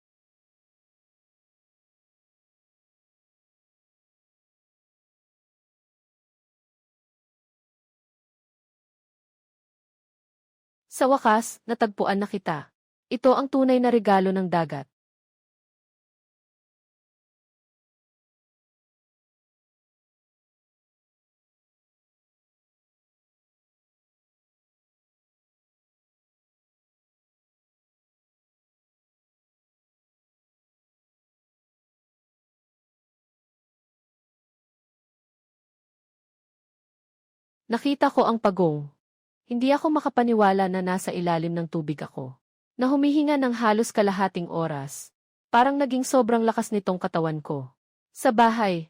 Sa wakas, natagpuan na kita. Ito ang tunay na regalo ng dagat. Nakita ko ang pagong. Hindi ako makapaniwala na nasa ilalim ng tubig ako. Na humihinga ng halos kalahating oras. Parang naging sobrang lakas nitong katawan ko. Sa bahay.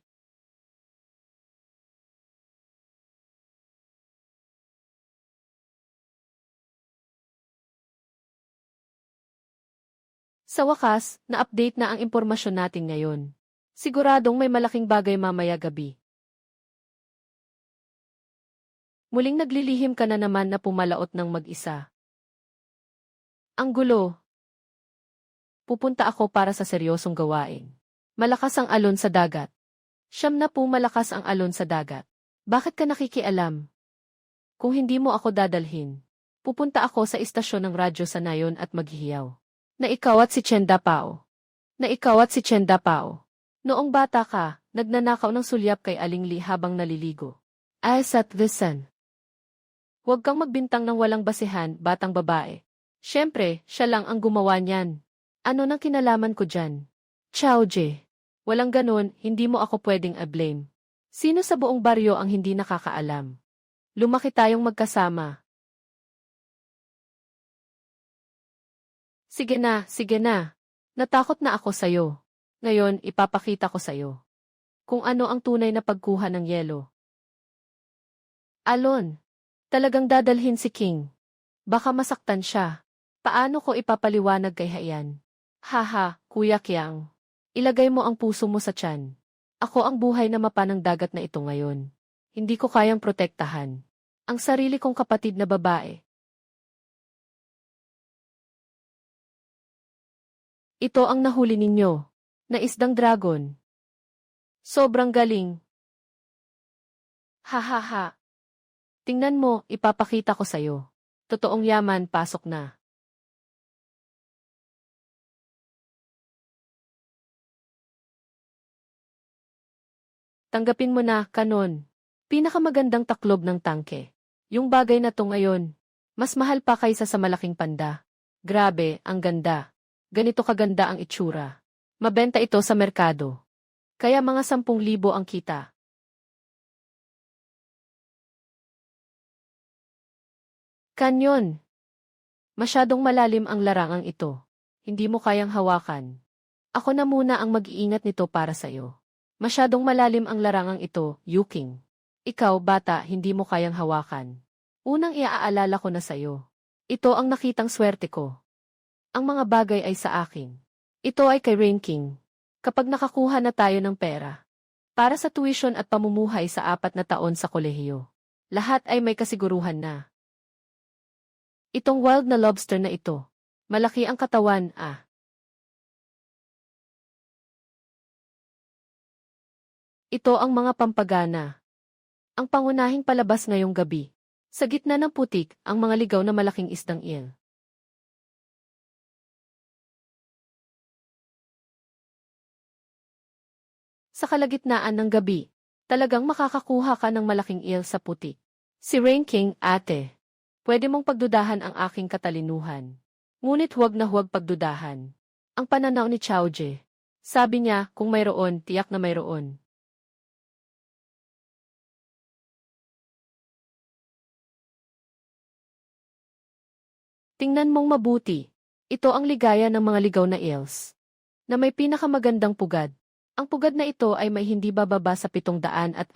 Sa wakas, na-update na ang impormasyon natin ngayon. Siguradong may malaking bagay mamaya gabi. Muling naglilihim ka na naman na pumalaot ng mag-isa. Ang gulo. Pupunta ako para sa seryosong gawain. Malakas ang alon sa dagat. Siyam na po malakas ang alon sa dagat. Bakit ka nakikialam? Kung hindi mo ako dadalhin, pupunta ako sa istasyon ng radyo sa Nayon at maghihiyaw. Na ikaw at si Chenda Pao. Na ikaw at si Chenda Pao. Noong bata ka, nagnanakaw ng sulyap kay Aling Li habang naliligo. As at the sun. Huwag kang magbintang ng walang basihan, batang babae. Siyempre, siya lang ang gumawa niyan. Ano nang kinalaman ko dyan? Chow Je. Walang ganon, hindi mo ako pwedeng i-blame. Sino sa buong baryo ang hindi nakakaalam? Lumaki tayong magkasama. Sige na, sige na. Natakot na ako sa'yo. Ngayon, ipapakita ko sa'yo. Kung ano ang tunay na pagkuha ng yelo. Alon. Talagang dadalhin si King. Baka masaktan siya. Paano ko ipapaliwanag kay Haiyan? Haha, Kuya Kiang. Ilagay mo ang puso mo sa tiyan. Ako ang buhay na mapa ng dagat na ito ngayon. Hindi ko kayang protektahan ang sarili kong kapatid na babae. Ito ang nahuli ninyo. Na isdang dragon. Sobrang galing. Hahaha. Tingnan mo, ipapakita ko sa'yo. Totoong yaman, pasok na. Tanggapin mo na, kanon. Pinakamagandang taklob ng tangke. Yung bagay na to ngayon. Mas mahal pa kaysa sa malaking panda. Grabe, ang ganda. Ganito kaganda ang itsura. Mabenta ito sa merkado. Kaya mga 10,000 ang kita. Kanyon. Masyadong malalim ang larangang ito. Hindi mo kayang hawakan. Ako na muna ang mag-iingat nito para sa'yo. Masyadong malalim ang larangang ito, Yuking. Ikaw, bata, hindi mo kayang hawakan. Unang iaalala ko na sa'yo. Ito ang nakitang swerte ko. Ang mga bagay ay sa akin. Ito ay kay Rain King. Kapag nakakuha na tayo ng pera. Para sa tuition at pamumuhay sa 4 na taon sa kolehiyo. Lahat ay may kasiguruhan na. Itong wild na lobster na ito. Malaki ang katawan, Ito ang mga pampagana. Ang pangunahing palabas ngayong gabi. Sa gitna ng putik, ang mga ligaw na malaking isdang eel. Sa kalagitnaan ng gabi, talagang makakakuha ka ng malaking eel sa putik. Si Rain King, ate. Pwede mong pagdudahan ang aking katalinuhan. Ngunit huwag na huwag pagdudahan. Ang pananaw ni Chaoje. Sabi niya, kung mayroon, tiyak na mayroon. Tingnan mong mabuti. Ito ang ligaya ng mga ligaw na eels. Na may pinakamagandang pugad. Ang pugad na ito ay may hindi bababa sa 760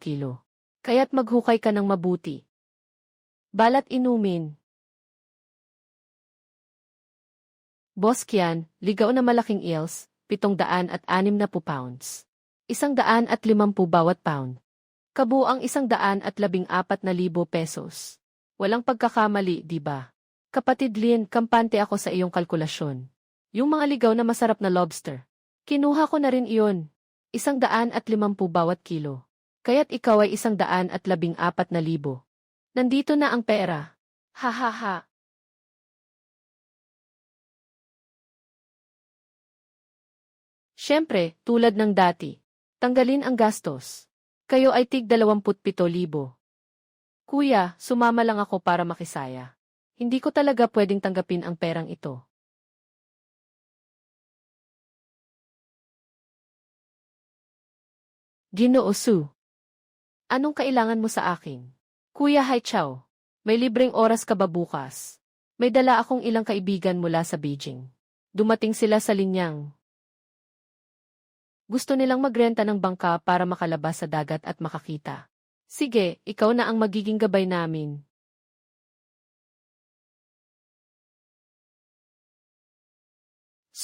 kilo. Kaya't maghukay ka ng mabuti. Balat inumin. Boss Kian, ligaw na malaking eels, 760 pounds. 150 bawat pound. Kabuang 114,000 pesos. Walang pagkakamali, di ba? Kapatid Lin, kampante ako sa iyong kalkulasyon. Yung mga ligaw na masarap na lobster. Kinuha ko na rin iyon. 150 bawat kilo. Kaya't ikaw ay 114,000. Nandito na ang pera. Ha ha ha. Siyempre, tulad ng dati. Tanggalin ang gastos. Kayo ay tig 27,000. Kuya, sumama lang ako para makisaya. Hindi ko talaga pwedeng tanggapin ang perang ito. Ginoo Su. Anong kailangan mo sa akin? Kuya Haichao, may libreng oras ka ba bukas? May dala akong ilang kaibigan mula sa Beijing. Dumating sila sa linyang. Gusto nilang magrenta ng bangka para makalabas sa dagat at makakita. Sige, ikaw na ang magiging gabay namin.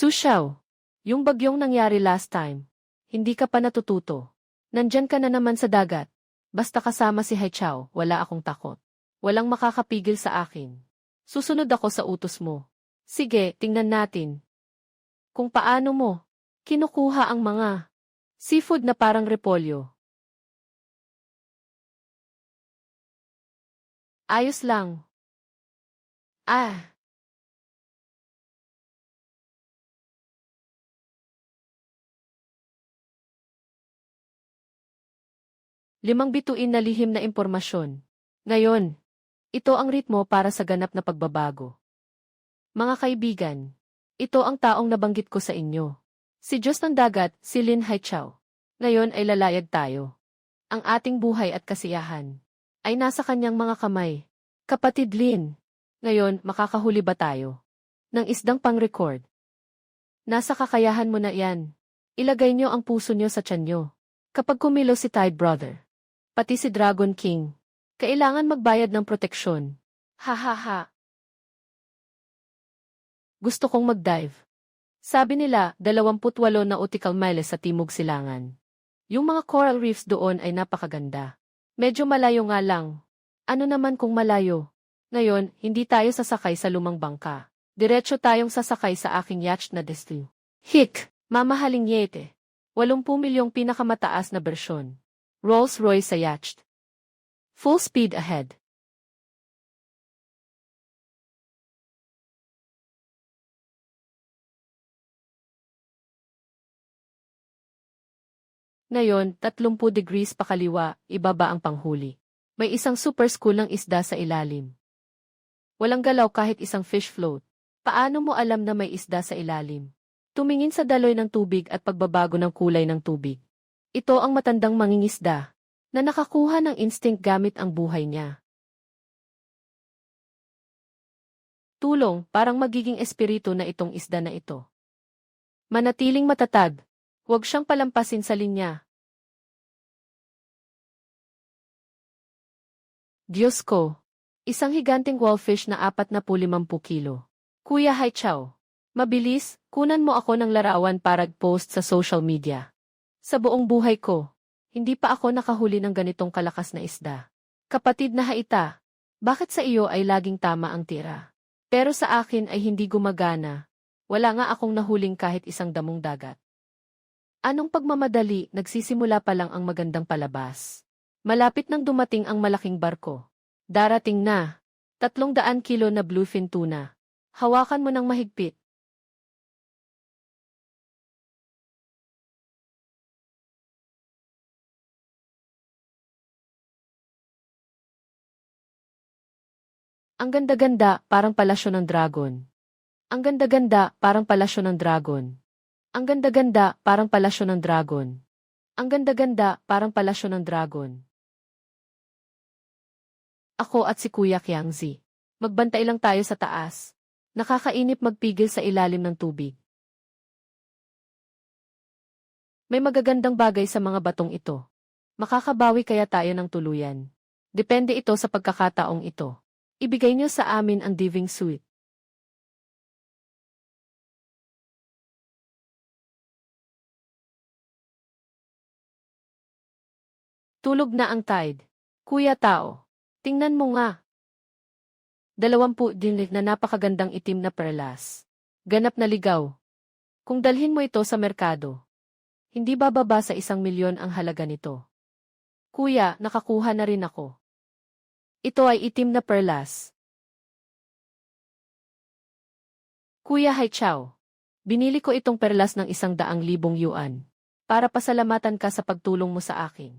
Su Xiao, yung bagyong nangyari last time, hindi ka pa natututo. Nandyan ka na naman sa dagat. Basta kasama si Haichao, wala akong takot. Walang makakapigil sa akin. Susunod ako sa utos mo. Sige, tingnan natin. Kung paano mo kinukuha ang mga seafood na parang repolyo. Ayos lang. Ah. Limang bituin na lihim na impormasyon. Ngayon, ito ang ritmo para sa ganap na pagbabago. Mga kaibigan, ito ang taong nabanggit ko sa inyo. Si Diyos ng Dagat, si Lin Haichao. Ngayon ay lalayag tayo. Ang ating buhay at kasiyahan ay nasa kanyang mga kamay. Kapatid Lin, ngayon makakahuli ba tayo ng isdang pang-record? Nasa kakayahan mo na yan. Ilagay nyo ang puso nyo sa tiyan nyo. Kapag kumilo si Tide Brother, pati si Dragon King, kailangan magbayad ng proteksyon. Ha ha ha. Gusto kong mag-dive. Sabi nila, 28 nautical miles sa Timog Silangan. Yung mga coral reefs doon ay napakaganda. Medyo malayo nga lang. Ano naman kung malayo? Ngayon, hindi tayo sasakay sa lumang bangka. Diretso tayong sasakay sa aking yacht na Destiny. Hik, mamahaling yete. 80 milyong pinakamataas na bersyon. Rolls-Royce sa yacht. Full speed ahead. Ngayon, 30 degrees pakaliwa, ibaba ang panghuli. May isang super school ng isda sa ilalim. Walang galaw kahit isang fish float. Paano mo alam na may isda sa ilalim? Tumingin sa daloy ng tubig at pagbabago ng kulay ng tubig. Ito ang matandang mangingisda na nakakuha ng instinct gamit ang buhay niya. Tulong, parang magiging espiritu na itong isda na ito. Manatiling matatag. Huwag siyang palampasin sa linya. Diyos ko. Isang higanting wallfish na 450 kilo. Kuya Haichao. Mabilis, kunan mo ako ng larawan para post sa social media. Sa buong buhay ko, hindi pa ako nakahuli ng ganitong kalakas na isda. Kapatid na Haita, bakit sa iyo ay laging tama ang tira? Pero sa akin ay hindi gumagana. Wala nga akong nahuling kahit isang damong dagat. Anong pagmamadali, nagsisimula pa lang ang magandang palabas. Malapit nang dumating ang malaking barko. Darating na. 300 kilo na bluefin tuna. Hawakan mo ng mahigpit. Ang ganda-ganda, parang palasyo ng dragon. Ang ganda-ganda, parang palasyo ng dragon. Ang ganda-ganda, parang palasyo ng dragon. Ang ganda-ganda, parang palasyo ng dragon. Ako at si Kuya Qiangzi. Magbantay lang tayo sa taas. Nakakainip magpigil sa ilalim ng tubig. May magagandang bagay sa mga batong ito. Makakabawi kaya tayo ng tuluyan. Depende ito sa pagkakataong ito. Ibigay niyo sa amin ang diving suite. Tulog na ang tide. Kuya Tao, tingnan mo nga. 20 dinlik na napakagandang itim na perlas. Ganap na ligaw. Kung dalhin mo ito sa merkado, hindi bababa sa 1 milyon ang halaga nito. Kuya, nakakuha na rin ako. Ito ay itim na perlas. Kuya Haichao, binili ko itong perlas ng 100,000 yuan. Para pasalamatan ka sa pagtulong mo sa akin.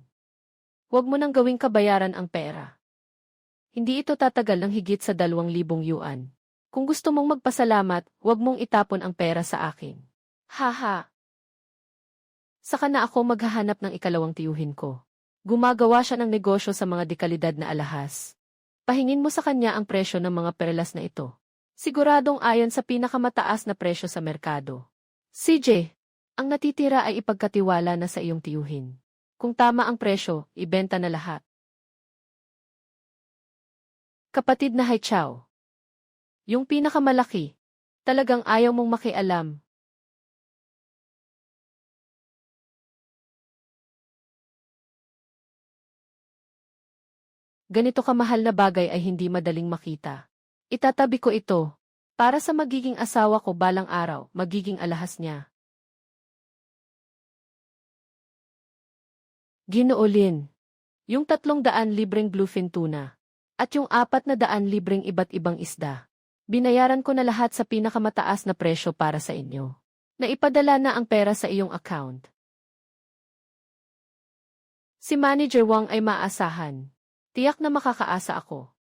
Huwag mo nang gawing kabayaran ang pera. Hindi ito tatagal ng higit sa 2,000 yuan. Kung gusto mong magpasalamat, huwag mong itapon ang pera sa akin. Haha. Saka na ako maghahanap ng ikalawang tiyuhin ko. Gumagawa siya ng negosyo sa mga dekalidad na alahas. Pahingin mo sa kanya ang presyo ng mga perlas na ito. Siguradong ayon sa pinakamataas na presyo sa merkado. CJ, ang natitira ay ipagkatiwala na sa iyong tiyuhin. Kung tama ang presyo, ibenta na lahat. Kapatid na Haichao. Yung pinakamalaki. Talagang ayaw mong makialam. Ganito kamahal na bagay ay hindi madaling makita. Itatabi ko ito. Para sa magiging asawa ko balang araw, magiging alahas niya. Ginoolin. Yung 300 libreng bluefin tuna. At yung 400 libreng iba't ibang isda. Binayaran ko na lahat sa pinakamataas na presyo para sa inyo. Naipadala na ang pera sa iyong account. Si Manager Wang ay maasahan. Tiyak na makakaasa ako.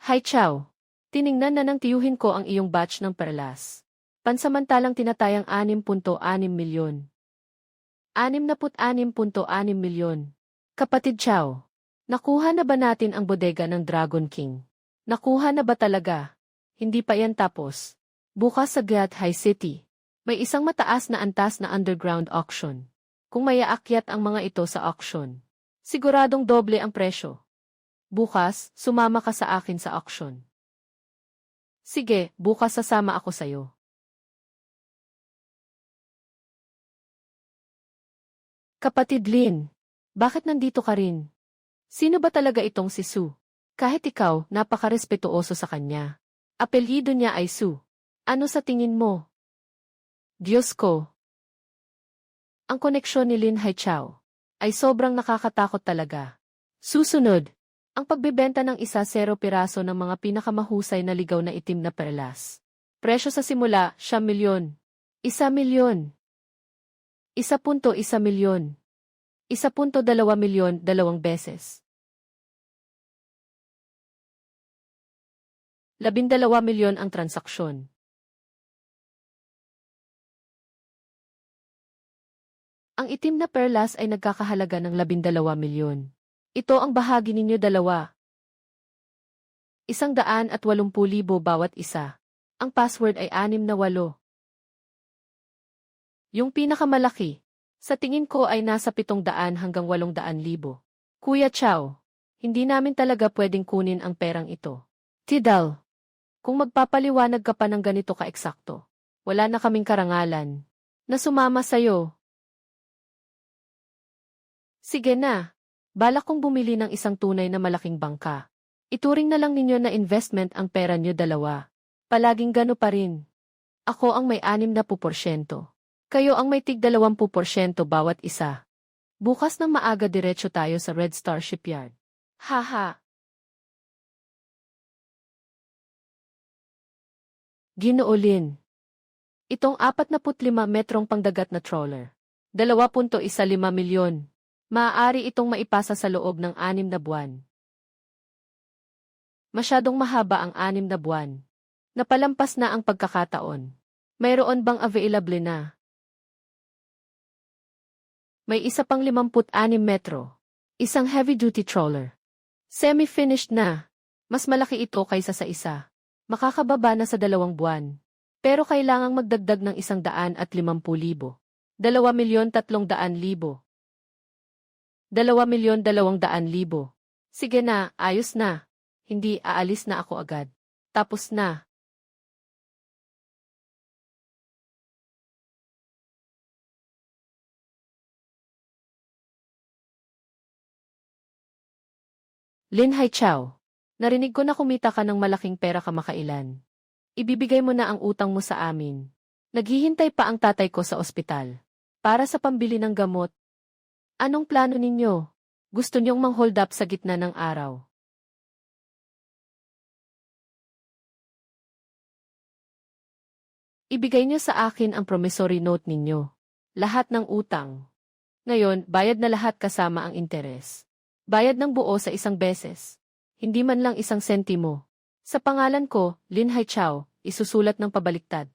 Haichao, tiningnan na ng tiyuhin ko ang iyong batch ng perlas. Pansamantalang tinatayang 6.6 milyon. 66.6 milyon. Kapatid Chao, nakuha na ba natin ang bodega ng Dragon King? Nakuha na ba talaga? Hindi pa yan tapos. Bukas sa Gathai City, may isang mataas na antas na underground auction. Kung mayaakyat ang mga ito sa auction, siguradong doble ang presyo. Bukas, sumama ka sa akin sa auction. Sige, bukas sasama ako sayo. Kapatid Lin, bakit nandito ka rin? Sino ba talaga itong si Su? Kahit ikaw, napakarespetuoso sa kanya. Apelyido niya ay Su. Ano sa tingin mo? Diyos ko. Ang koneksyon ni Lin Haichao ay sobrang nakakatakot talaga. Susunod, ang pagbebenta ng 0 piraso ng mga pinakamahusay na ligaw na itim na perlas. Presyo sa simula, 1 milyon. 1 milyon. 1.1 milyon. 1.2 milyon 2 beses. 12 milyon ang transaksyon. Ang itim na perlas ay nagkakahalaga ng 12 milyon. Ito ang bahagi ninyo dalawa. 180,000 bawat isa. Ang password ay 68. Yung pinakamalaki, sa tingin ko ay nasa 700 hanggang 800,000. Kuya Chow, hindi namin talaga pwedeng kunin ang perang ito. Tidal, kung magpapaliwanag ka pa ng ganito ka-eksakto, wala na kaming karangalan na sumama sa'yo. Sige na, balak kong bumili ng isang tunay na malaking bangka. Ituring na lang ninyo na investment ang pera nyo dalawa. Palaging gano pa rin. Ako ang may 60%. Kayo ang may tig 20% bawat isa. Bukas ng maaga diretso tayo sa Red Star Shipyard. Haha. Ginoolin. Itong 45 metrong pangdagat na trawler. 2.15 milyon. Maaari itong maipasa sa loob ng 6 na buwan. Masyadong mahaba ang 6 na buwan. Napalampas na ang pagkakataon. Mayroon bang available na? May isa pang 56 metro. Isang heavy-duty trawler. Semi-finished na. Mas malaki ito kaysa sa isa. Makakababa na sa 2 buwan. Pero kailangang magdagdag ng 150,000. 2,300,000. 2,200,000. Sige na, ayos na. Hindi, aalis na ako agad. Tapos na. Lin Haichao, narinig ko na kumita ka ng malaking pera kamakailan. Ibibigay mo na ang utang mo sa amin. Naghihintay pa ang tatay ko sa ospital. Para sa pambili ng gamot. Anong plano ninyo? Gusto niyong mang-hold up sa gitna ng araw? Ibigay niyo sa akin ang promissory note ninyo. Lahat ng utang. Ngayon, bayad na lahat kasama ang interes. Bayad ng buo sa isang beses. Hindi man lang 1 sentimo. Sa pangalan ko, Lin Haichao, isusulat ng pabaliktad.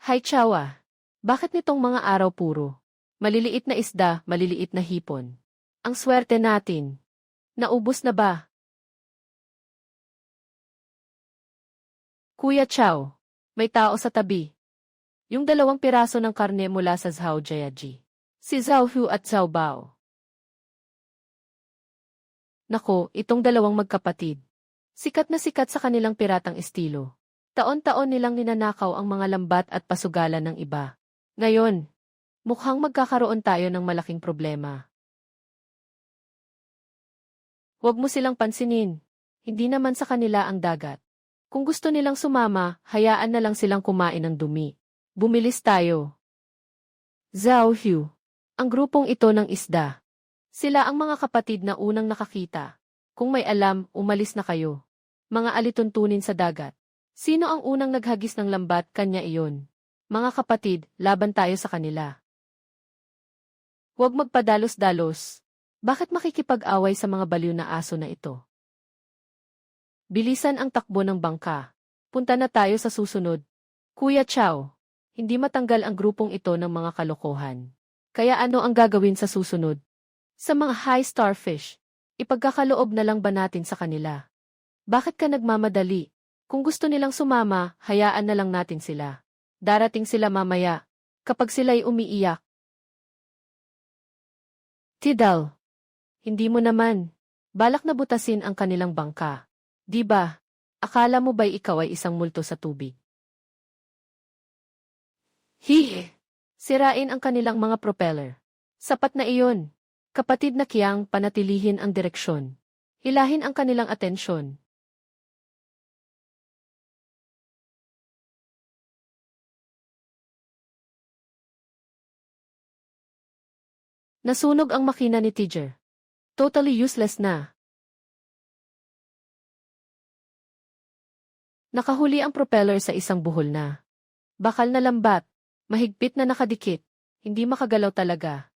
Haichao ah. Bakit nitong mga araw puro? Maliliit na isda, maliliit na hipon. Ang swerte natin. Naubos na ba? Kuya Chow, may tao sa tabi. Yung 2 piraso ng karne mula sa Zhao Jiaji. Si Zhao Hu at Zhao Bao. Nako, itong 2 magkapatid. Sikat na sikat sa kanilang piratang estilo. Taon-taon nilang ninanakaw ang mga lambat at pasugalan ng iba. Ngayon, mukhang magkakaroon tayo ng malaking problema. Huwag mo silang pansinin. Hindi naman sa kanila ang dagat. Kung gusto nilang sumama, hayaan na lang silang kumain ng dumi. Bumilis tayo. Zhao Hu. Ang grupong ito ng isda. Sila ang mga kapatid na unang nakakita. Kung may alam, umalis na kayo. Mga alituntunin sa dagat. Sino ang unang naghagis ng lambat, kanya iyon. Mga kapatid, laban tayo sa kanila. Huwag magpadalos-dalos. Bakit makikipag-away sa mga baliw na aso na ito? Bilisan ang takbo ng bangka. Punta na tayo sa susunod. Kuya Chow, hindi matanggal ang grupong ito ng mga kalokohan. Kaya ano ang gagawin sa susunod? Sa mga high starfish, ipagkakaloob na lang ba natin sa kanila? Bakit ka nagmamadali? Kung gusto nilang sumama, hayaan na lang natin sila. Darating sila mamaya, kapag sila'y umiiyak. Tidal. Hindi mo naman. Balak na butasin ang kanilang bangka. Di ba? Akala mo ba'y ikaw ay isang multo sa tubig? Hihi! Sirain ang kanilang mga propeller. Sapat na iyon. Kapatid na Kiang, panatilihin ang direksyon. Hilahin ang kanilang atensyon. Nasunog ang makina ni Tiger. Totally useless na. Nakahuli ang propeller sa isang buhol na. Bakal na lambat, mahigpit na nakadikit, hindi makagalaw talaga.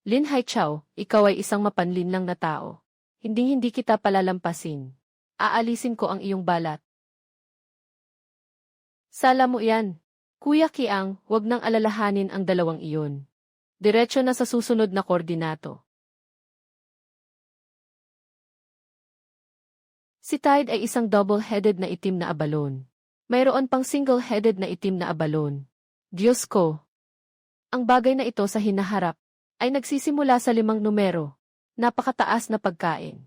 Lin Haichao, ikaw ay isang mapanlinlang na tao. Hindi kita palalampasin. Aalisin ko ang iyong balat. Sala mo yan. Kuya Kiang, huwag nang alalahanin ang dalawang iyon. Diretso na sa susunod na koordinato. Si Tide ay isang double-headed na itim na abalon. Mayroon pang single-headed na itim na abalon. Diyos ko! Ang bagay na ito sa hinaharap ay nagsisimula sa 5 numero. Napakataas na pagkain.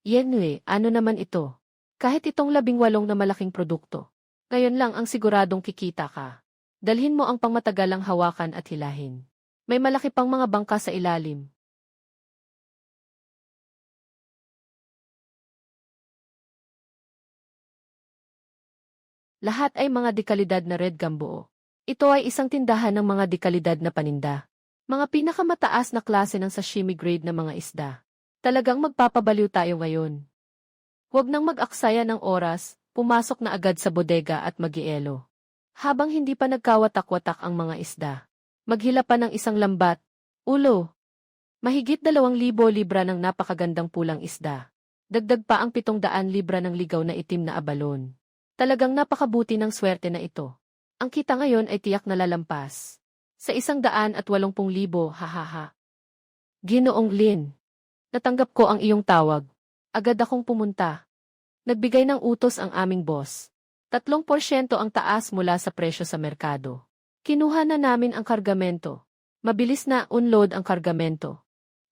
Yenwe, ano naman ito? Kahit itong 18 na malaking produkto. Ngayon lang ang siguradong kikita ka. Dalhin mo ang pangmatagalang hawakan at hilahin. May malaki pang mga bangka sa ilalim. Lahat ay mga dekalidad na red gambuo. Ito ay isang tindahan ng mga dekalidad na paninda. Mga pinakamataas na klase ng sashimi grade na mga isda. Talagang magpapabaliw tayo ngayon. Huwag nang mag-aksaya ng oras, pumasok na agad sa bodega at mag-ielo. Habang hindi pa nagkawatak-watak ang mga isda. Maghila pa ng isang lambat. Ulo. Mahigit 2,000 libra ng napakagandang pulang isda. Dagdag pa ang 700 libra ng ligaw na itim na abalon. Talagang napakabuti ng swerte na ito. Ang kita ngayon ay tiyak na lalampas. Sa 180,000, hahaha. Ginoong Lin. Natanggap ko ang iyong tawag. Agad akong pumunta. Nagbigay ng utos ang aming boss. 3% ang taas mula sa presyo sa merkado. Kinuha na namin ang kargamento. Mabilis na unload ang kargamento.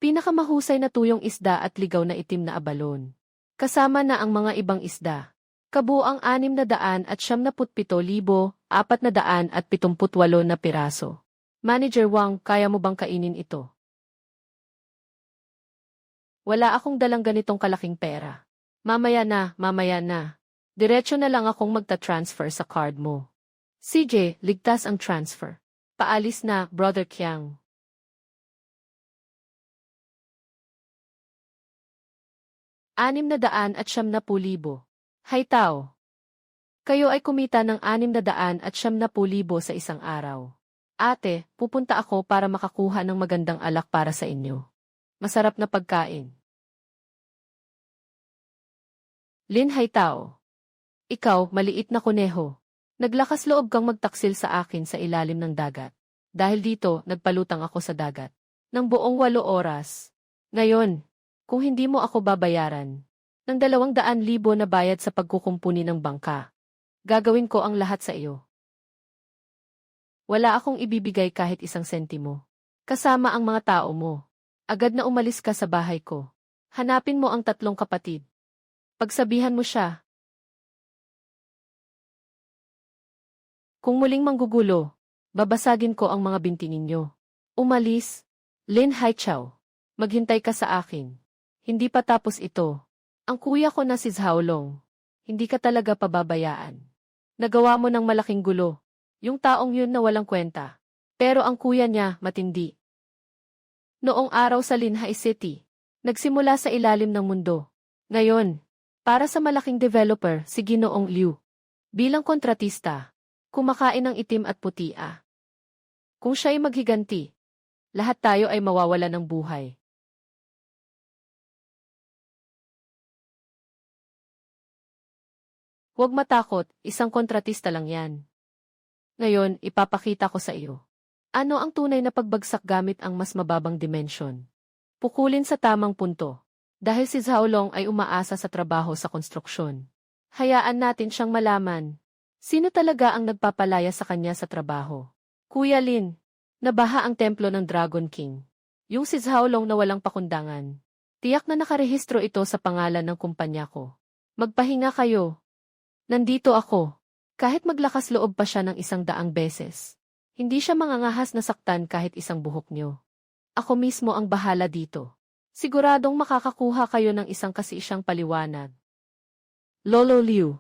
Pinakamahusay na tuyong isda at ligaw na itim na abalon. Kasama na ang mga ibang isda. Kabuang 677,478 na piraso. Manager Wang, kaya mo bang kainin ito? Wala akong dalang ganitong kalaking pera. Mamaya na. Diretso na lang akong magta-transfer sa card mo. CJ, ligtas ang transfer. Paalis na, Brother Kiang. ₱670,000. Hay tao. Kayo ay kumita ng 670,000 sa isang araw. Ate, pupunta ako para makakuha ng magandang alak para sa inyo. Masarap na pagkain. Lin Haitao. Ikaw, maliit na kuneho. Naglakas loob kang magtaksil sa akin sa ilalim ng dagat. Dahil dito, nagpalutang ako sa dagat. Ng buong 8 oras. Ngayon, kung hindi mo ako babayaran, ng 200,000 na bayad sa pagkukumpuni ng bangka, gagawin ko ang lahat sa iyo. Wala akong ibibigay kahit 1 sentimo. Kasama ang mga tao mo. Agad na umalis ka sa bahay ko. Hanapin mo ang 3 kapatid. Pagsabihan mo siya. Kung muling manggugulo, babasagin ko ang mga binti ninyo. Umalis. Lin Haichao. Maghintay ka sa akin. Hindi pa tapos ito. Ang kuya ko na si Zhaolong. Hindi ka talaga pababayaan. Nagawa mo ng malaking gulo. Yung taong yun na walang kwenta. Pero ang kuya niya, matindi. Noong araw sa Linhai City, nagsimula sa ilalim ng mundo. Ngayon, para sa malaking developer, si Ginoong Liu. Bilang kontratista, kumakain ng itim at puti. Kung siya'y maghiganti, lahat tayo ay mawawala ng buhay. Huwag matakot, isang kontratista lang yan. Ngayon, ipapakita ko sa iyo. Ano ang tunay na pagbagsak gamit ang mas mababang dimensyon? Pukulin sa tamang punto. Dahil si Zhaolong ay umaasa sa trabaho sa konstruksyon. Hayaan natin siyang malaman. Sino talaga ang nagpapalaya sa kanya sa trabaho? Kuya Lin, nabaha ang templo ng Dragon King. Yung si Zhaolong na walang pakundangan. Tiyak na nakarehistro ito sa pangalan ng kumpanya ko. Magpahinga kayo. Nandito ako. Kahit maglakas loob pa siya ng 100 beses. Hindi siya mangangahas na saktan kahit isang buhok niyo. Ako mismo ang bahala dito. Siguradong makakakuha kayo ng isang kasiisyang paliwanag. Lolo Liu.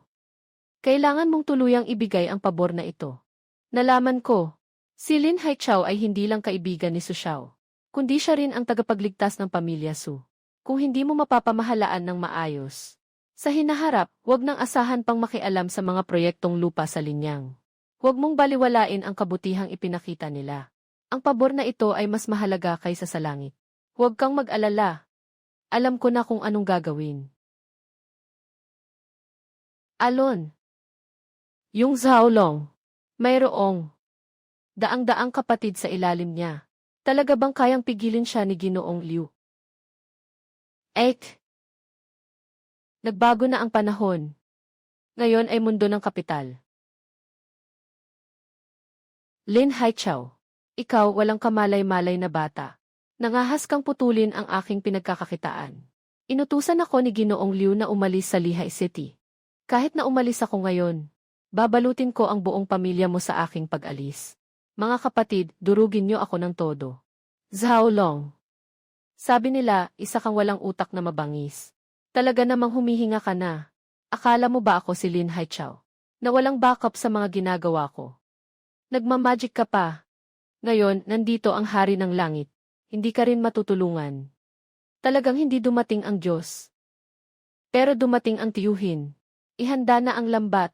Kailangan mong tuluyang ibigay ang pabor na ito. Nalaman ko, si Lin Haichao ay hindi lang kaibigan ni Su Xiao, kundi siya rin ang tagapagligtas ng pamilya Su. Kung hindi mo mapapamahalaan ng maayos, sa hinaharap, huwag nang asahan pang makialam sa mga proyektong lupa sa linyang. Huwag mong baliwalain ang kabutihang ipinakita nila. Ang pabor na ito ay mas mahalaga kaysa sa langit. Huwag kang mag-alala. Alam ko na kung anong gagawin. Alon. Yung Zhaolong. Mayroong daang-daang kapatid sa ilalim niya. Talaga bang kayang pigilin siya ni Ginoong Liu? Ek, nagbago na ang panahon. Ngayon ay mundo ng kapital. Lin Haichao, ikaw walang kamalay-malay na bata. Nangahas kang putulin ang aking pinagkakakitaan. Inutusan ako ni Ginoong Liu na umalis sa Lehigh City. Kahit na umalis ako ngayon, babalutin ko ang buong pamilya mo sa aking pag-alis. Mga kapatid, durugin niyo ako ng todo. Zhao Long. Sabi nila, isa kang walang utak na mabangis. Talaga namang humihinga ka na. Akala mo ba ako si Lin Haichao? Na walang backup sa mga ginagawa ko. Nagmamagic ka pa. Ngayon, nandito ang hari ng langit. Hindi ka rin matutulungan. Talagang hindi dumating ang Diyos. Pero dumating ang tiyuhin. Ihanda na ang lambat.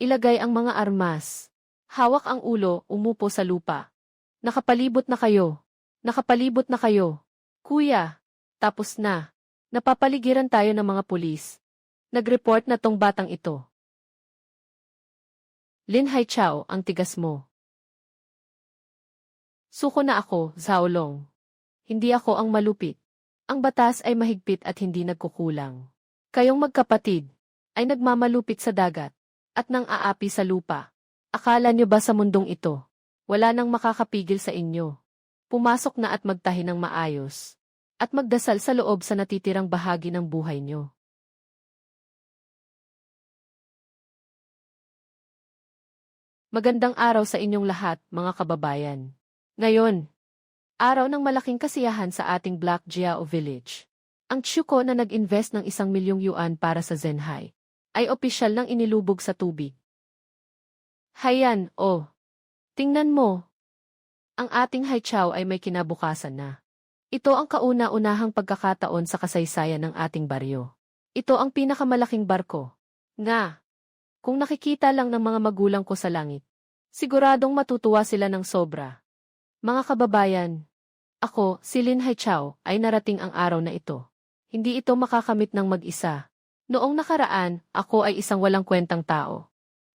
Ilagay ang mga armas. Hawak ang ulo, umupo sa lupa. Nakapalibot na kayo. Nakapalibot na kayo. Kuya, tapos na. Napapaligiran tayo ng mga pulis. Nag-report na tong batang ito. Lin Haichao, ang tigas mo. Suko na ako, Zhao Long. Hindi ako ang malupit. Ang batas ay mahigpit at hindi nagkukulang. Kayong magkapatid ay nagmamalupit sa dagat at nang aapi sa lupa. Akala nyo ba sa mundong ito, wala nang makakapigil sa inyo? Pumasok na at magtahi ng maayos at magdasal sa loob sa natitirang bahagi ng buhay nyo. Magandang araw sa inyong lahat, mga kababayan. Ngayon, araw ng malaking kasiyahan sa ating Black Jiao Village. Ang Chuko na nag-invest ng 1,000,000 yuan para sa Zenhai ay opisyal nang inilubog sa tubig. Hayan, oh. Tingnan mo. Ang ating Haichao ay may kinabukasan na. Ito ang kauna-unahang pagkakataon sa kasaysayan ng ating baryo. Ito ang pinakamalaking barko. Nga. Kung nakikita lang ng mga magulang ko sa langit, siguradong matutuwa sila ng sobra. Mga kababayan, ako, si Lin Haichao, ay narating ang araw na ito. Hindi ito makakamit ng mag-isa. Noong nakaraan, ako ay isang walang kwentang tao.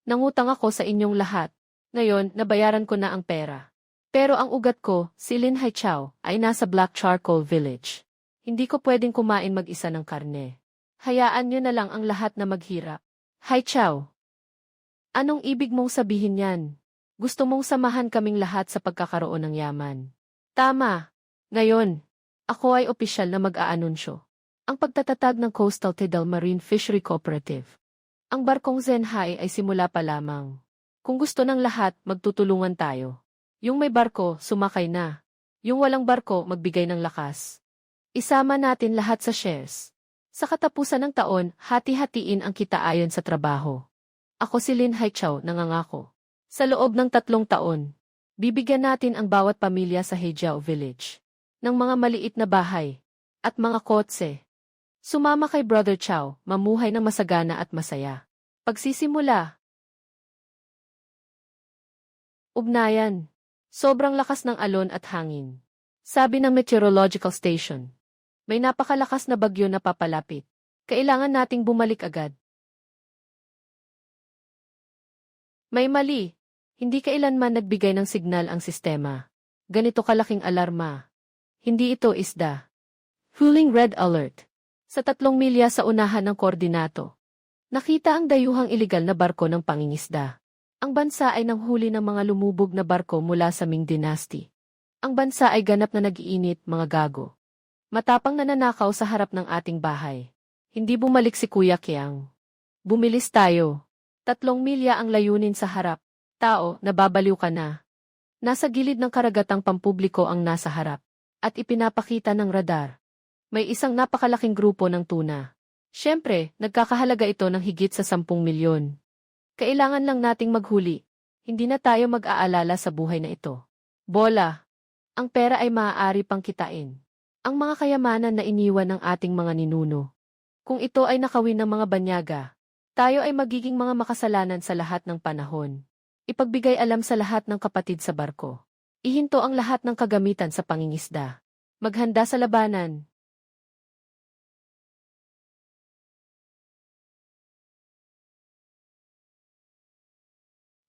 Nangutang ako sa inyong lahat. Ngayon, nabayaran ko na ang pera. Pero ang ugat ko, si Lin Haichao, ay nasa Black Charcoal Village. Hindi ko pwedeng kumain mag-isa ng karne. Hayaan nyo na lang ang lahat na maghirap. Haichao, anong ibig mong sabihin yan? Gusto mong samahan kaming lahat sa pagkakaroon ng yaman. Tama. Ngayon, ako ay opisyal na mag-aanunsyo. Ang pagtatatag ng Coastal Tidal Marine Fishery Cooperative. Ang barkong Zenhai ay simula pa lamang. Kung gusto ng lahat, magtutulungan tayo. Yung may barko, sumakay na. Yung walang barko, magbigay ng lakas. Isama natin lahat sa shares. Sa katapusan ng taon, hati-hatiin ang kita ayon sa trabaho. Ako si Lin Haichao, nangangako. Sa loob ng 3 taon, bibigyan natin ang bawat pamilya sa Heijiao Village ng mga maliit na bahay at mga kotse. Sumama kay Brother Chao, mamuhay ng masagana at masaya. Pagsisimula. Ugnayan. Sobrang lakas ng alon at hangin. Sabi ng meteorological station. May napakalakas na bagyo na papalapit. Kailangan nating bumalik agad. May mali. Hindi kailanman nagbigay ng signal ang sistema. Ganito kalaking alarma. Hindi ito isda. Huling red alert. Sa 3 milya sa unahan ng koordinato. Nakita ang dayuhang iligal na barko ng pangingisda. Ang bansa ay nanghuli ng mga lumubog na barko mula sa Ming Dynasty. Ang bansa ay ganap na nag-iinit, mga gago. Matapang nananakaw sa harap ng ating bahay. Hindi bumalik si Kuya Kiang. Bumilis tayo. 3 milya ang layunin sa harap. Tao, nababaliw ka na. Nasa gilid ng karagatang pampubliko ang nasa harap. At ipinapakita ng radar. May isang napakalaking grupo ng tuna. Siyempre, nagkakahalaga ito ng higit sa 10 milyon. Kailangan lang nating maghuli. Hindi na tayo mag-aalala sa buhay na ito. Bola. Ang pera ay maaari pang kitain. Ang mga kayamanan na iniwan ng ating mga ninuno. Kung ito ay nakawin ng mga banyaga, tayo ay magiging mga makasalanan sa lahat ng panahon. Ipagbigay alam sa lahat ng kapatid sa barko. Ihinto ang lahat ng kagamitan sa pangingisda. Maghanda sa labanan.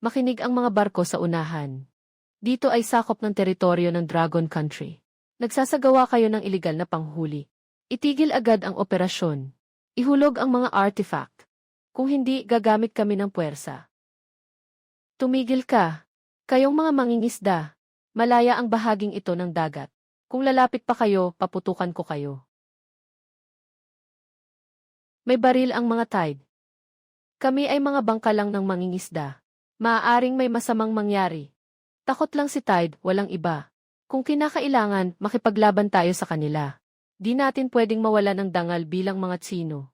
Makinig ang mga barko sa unahan. Dito ay sakop ng teritoryo ng Dragon Country. Nagsasagawa kayo ng iligal na panghuli. Itigil agad ang operasyon. Ihulog ang mga artifact. Kung hindi, gagamit kami ng puwersa. Tumigil ka. Kayong mga mangingisda. Malaya ang bahaging ito ng dagat. Kung lalapit pa kayo, paputukan ko kayo. May baril ang mga tide. Kami ay mga bangka lang ng mangingisda. Maaaring may masamang mangyari. Takot lang si Tide, walang iba. Kung kinakailangan, makipaglaban tayo sa kanila. Di natin pwedeng mawala ng dangal bilang mga Tsino.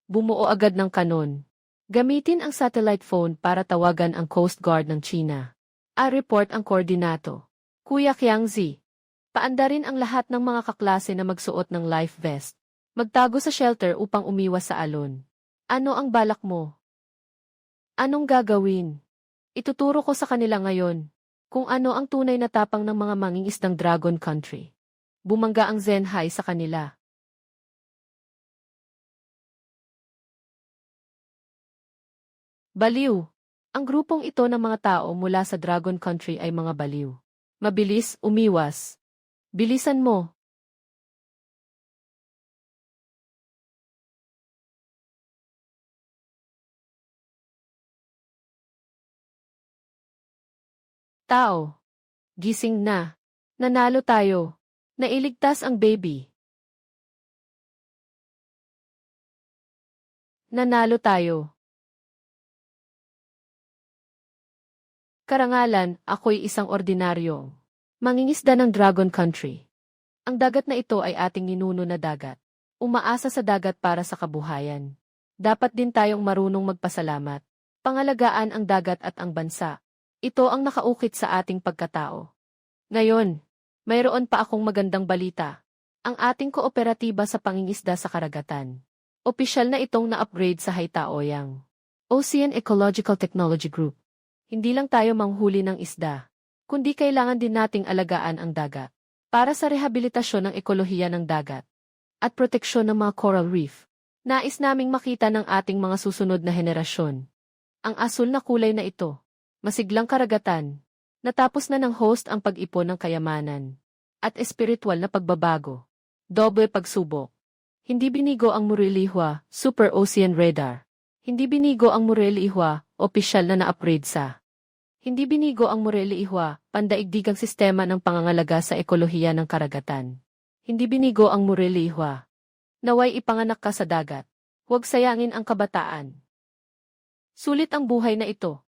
Bumuo agad ng kanon. Gamitin ang satellite phone para tawagan ang Coast Guard ng China. A-report ang koordinato. Kuya Qiangzi. Paandarin ang lahat ng mga kaklase na magsuot ng life vest. Magtago sa shelter upang umiwas sa alon. Ano ang balak mo? Anong gagawin? Ituturo ko sa kanila ngayon kung ano ang tunay na tapang ng mga mangingisdang Dragon Country. Bumangga ang Zenhai sa kanila. Baliw. Ang grupong ito ng mga tao mula sa Dragon Country ay mga baliw. Mabilis, umiwas. Bilisan mo. Tao. Gising na. Nanalo tayo. Nailigtas ang baby. Nanalo tayo. Karangalan, ako'y isang ordinaryo. Mangingisda ng Dragon Country. Ang dagat na ito ay ating ninuno na dagat. Umaasa sa dagat para sa kabuhayan. Dapat din tayong marunong magpasalamat. Pangalagaan ang dagat at ang bansa. Ito ang nakaukit sa ating pagkatao. Ngayon, mayroon pa akong magandang balita. Ang ating kooperatiba sa pangingisda sa karagatan. Opisyal na itong na-upgrade sa Haitaoyang Ocean Ecological Technology Group. Hindi lang tayo manghuli ng isda, kundi kailangan din nating alagaan ang dagat. Para sa rehabilitasyon ng ekolohiya ng dagat at proteksyon ng mga coral reef. Nais naming makita ng ating mga susunod na henerasyon. Ang asul na kulay na ito. Masiglang karagatan. Natapos na ng host ang pag-ipon ng kayamanan. At espiritual na pagbabago. Doble pagsubok. Hindi binigo ang Murelihua, Super Ocean Radar. Hindi binigo ang Murelihua, opisyal na na-upgrade sa. Hindi binigo ang Murelihua, pandaigdigang sistema ng pangangalaga sa ekolohiya ng karagatan. Hindi binigo ang Murelihua. Naway ipanganak ka sa dagat. Huwag sayangin ang kabataan. Sulit ang buhay na ito.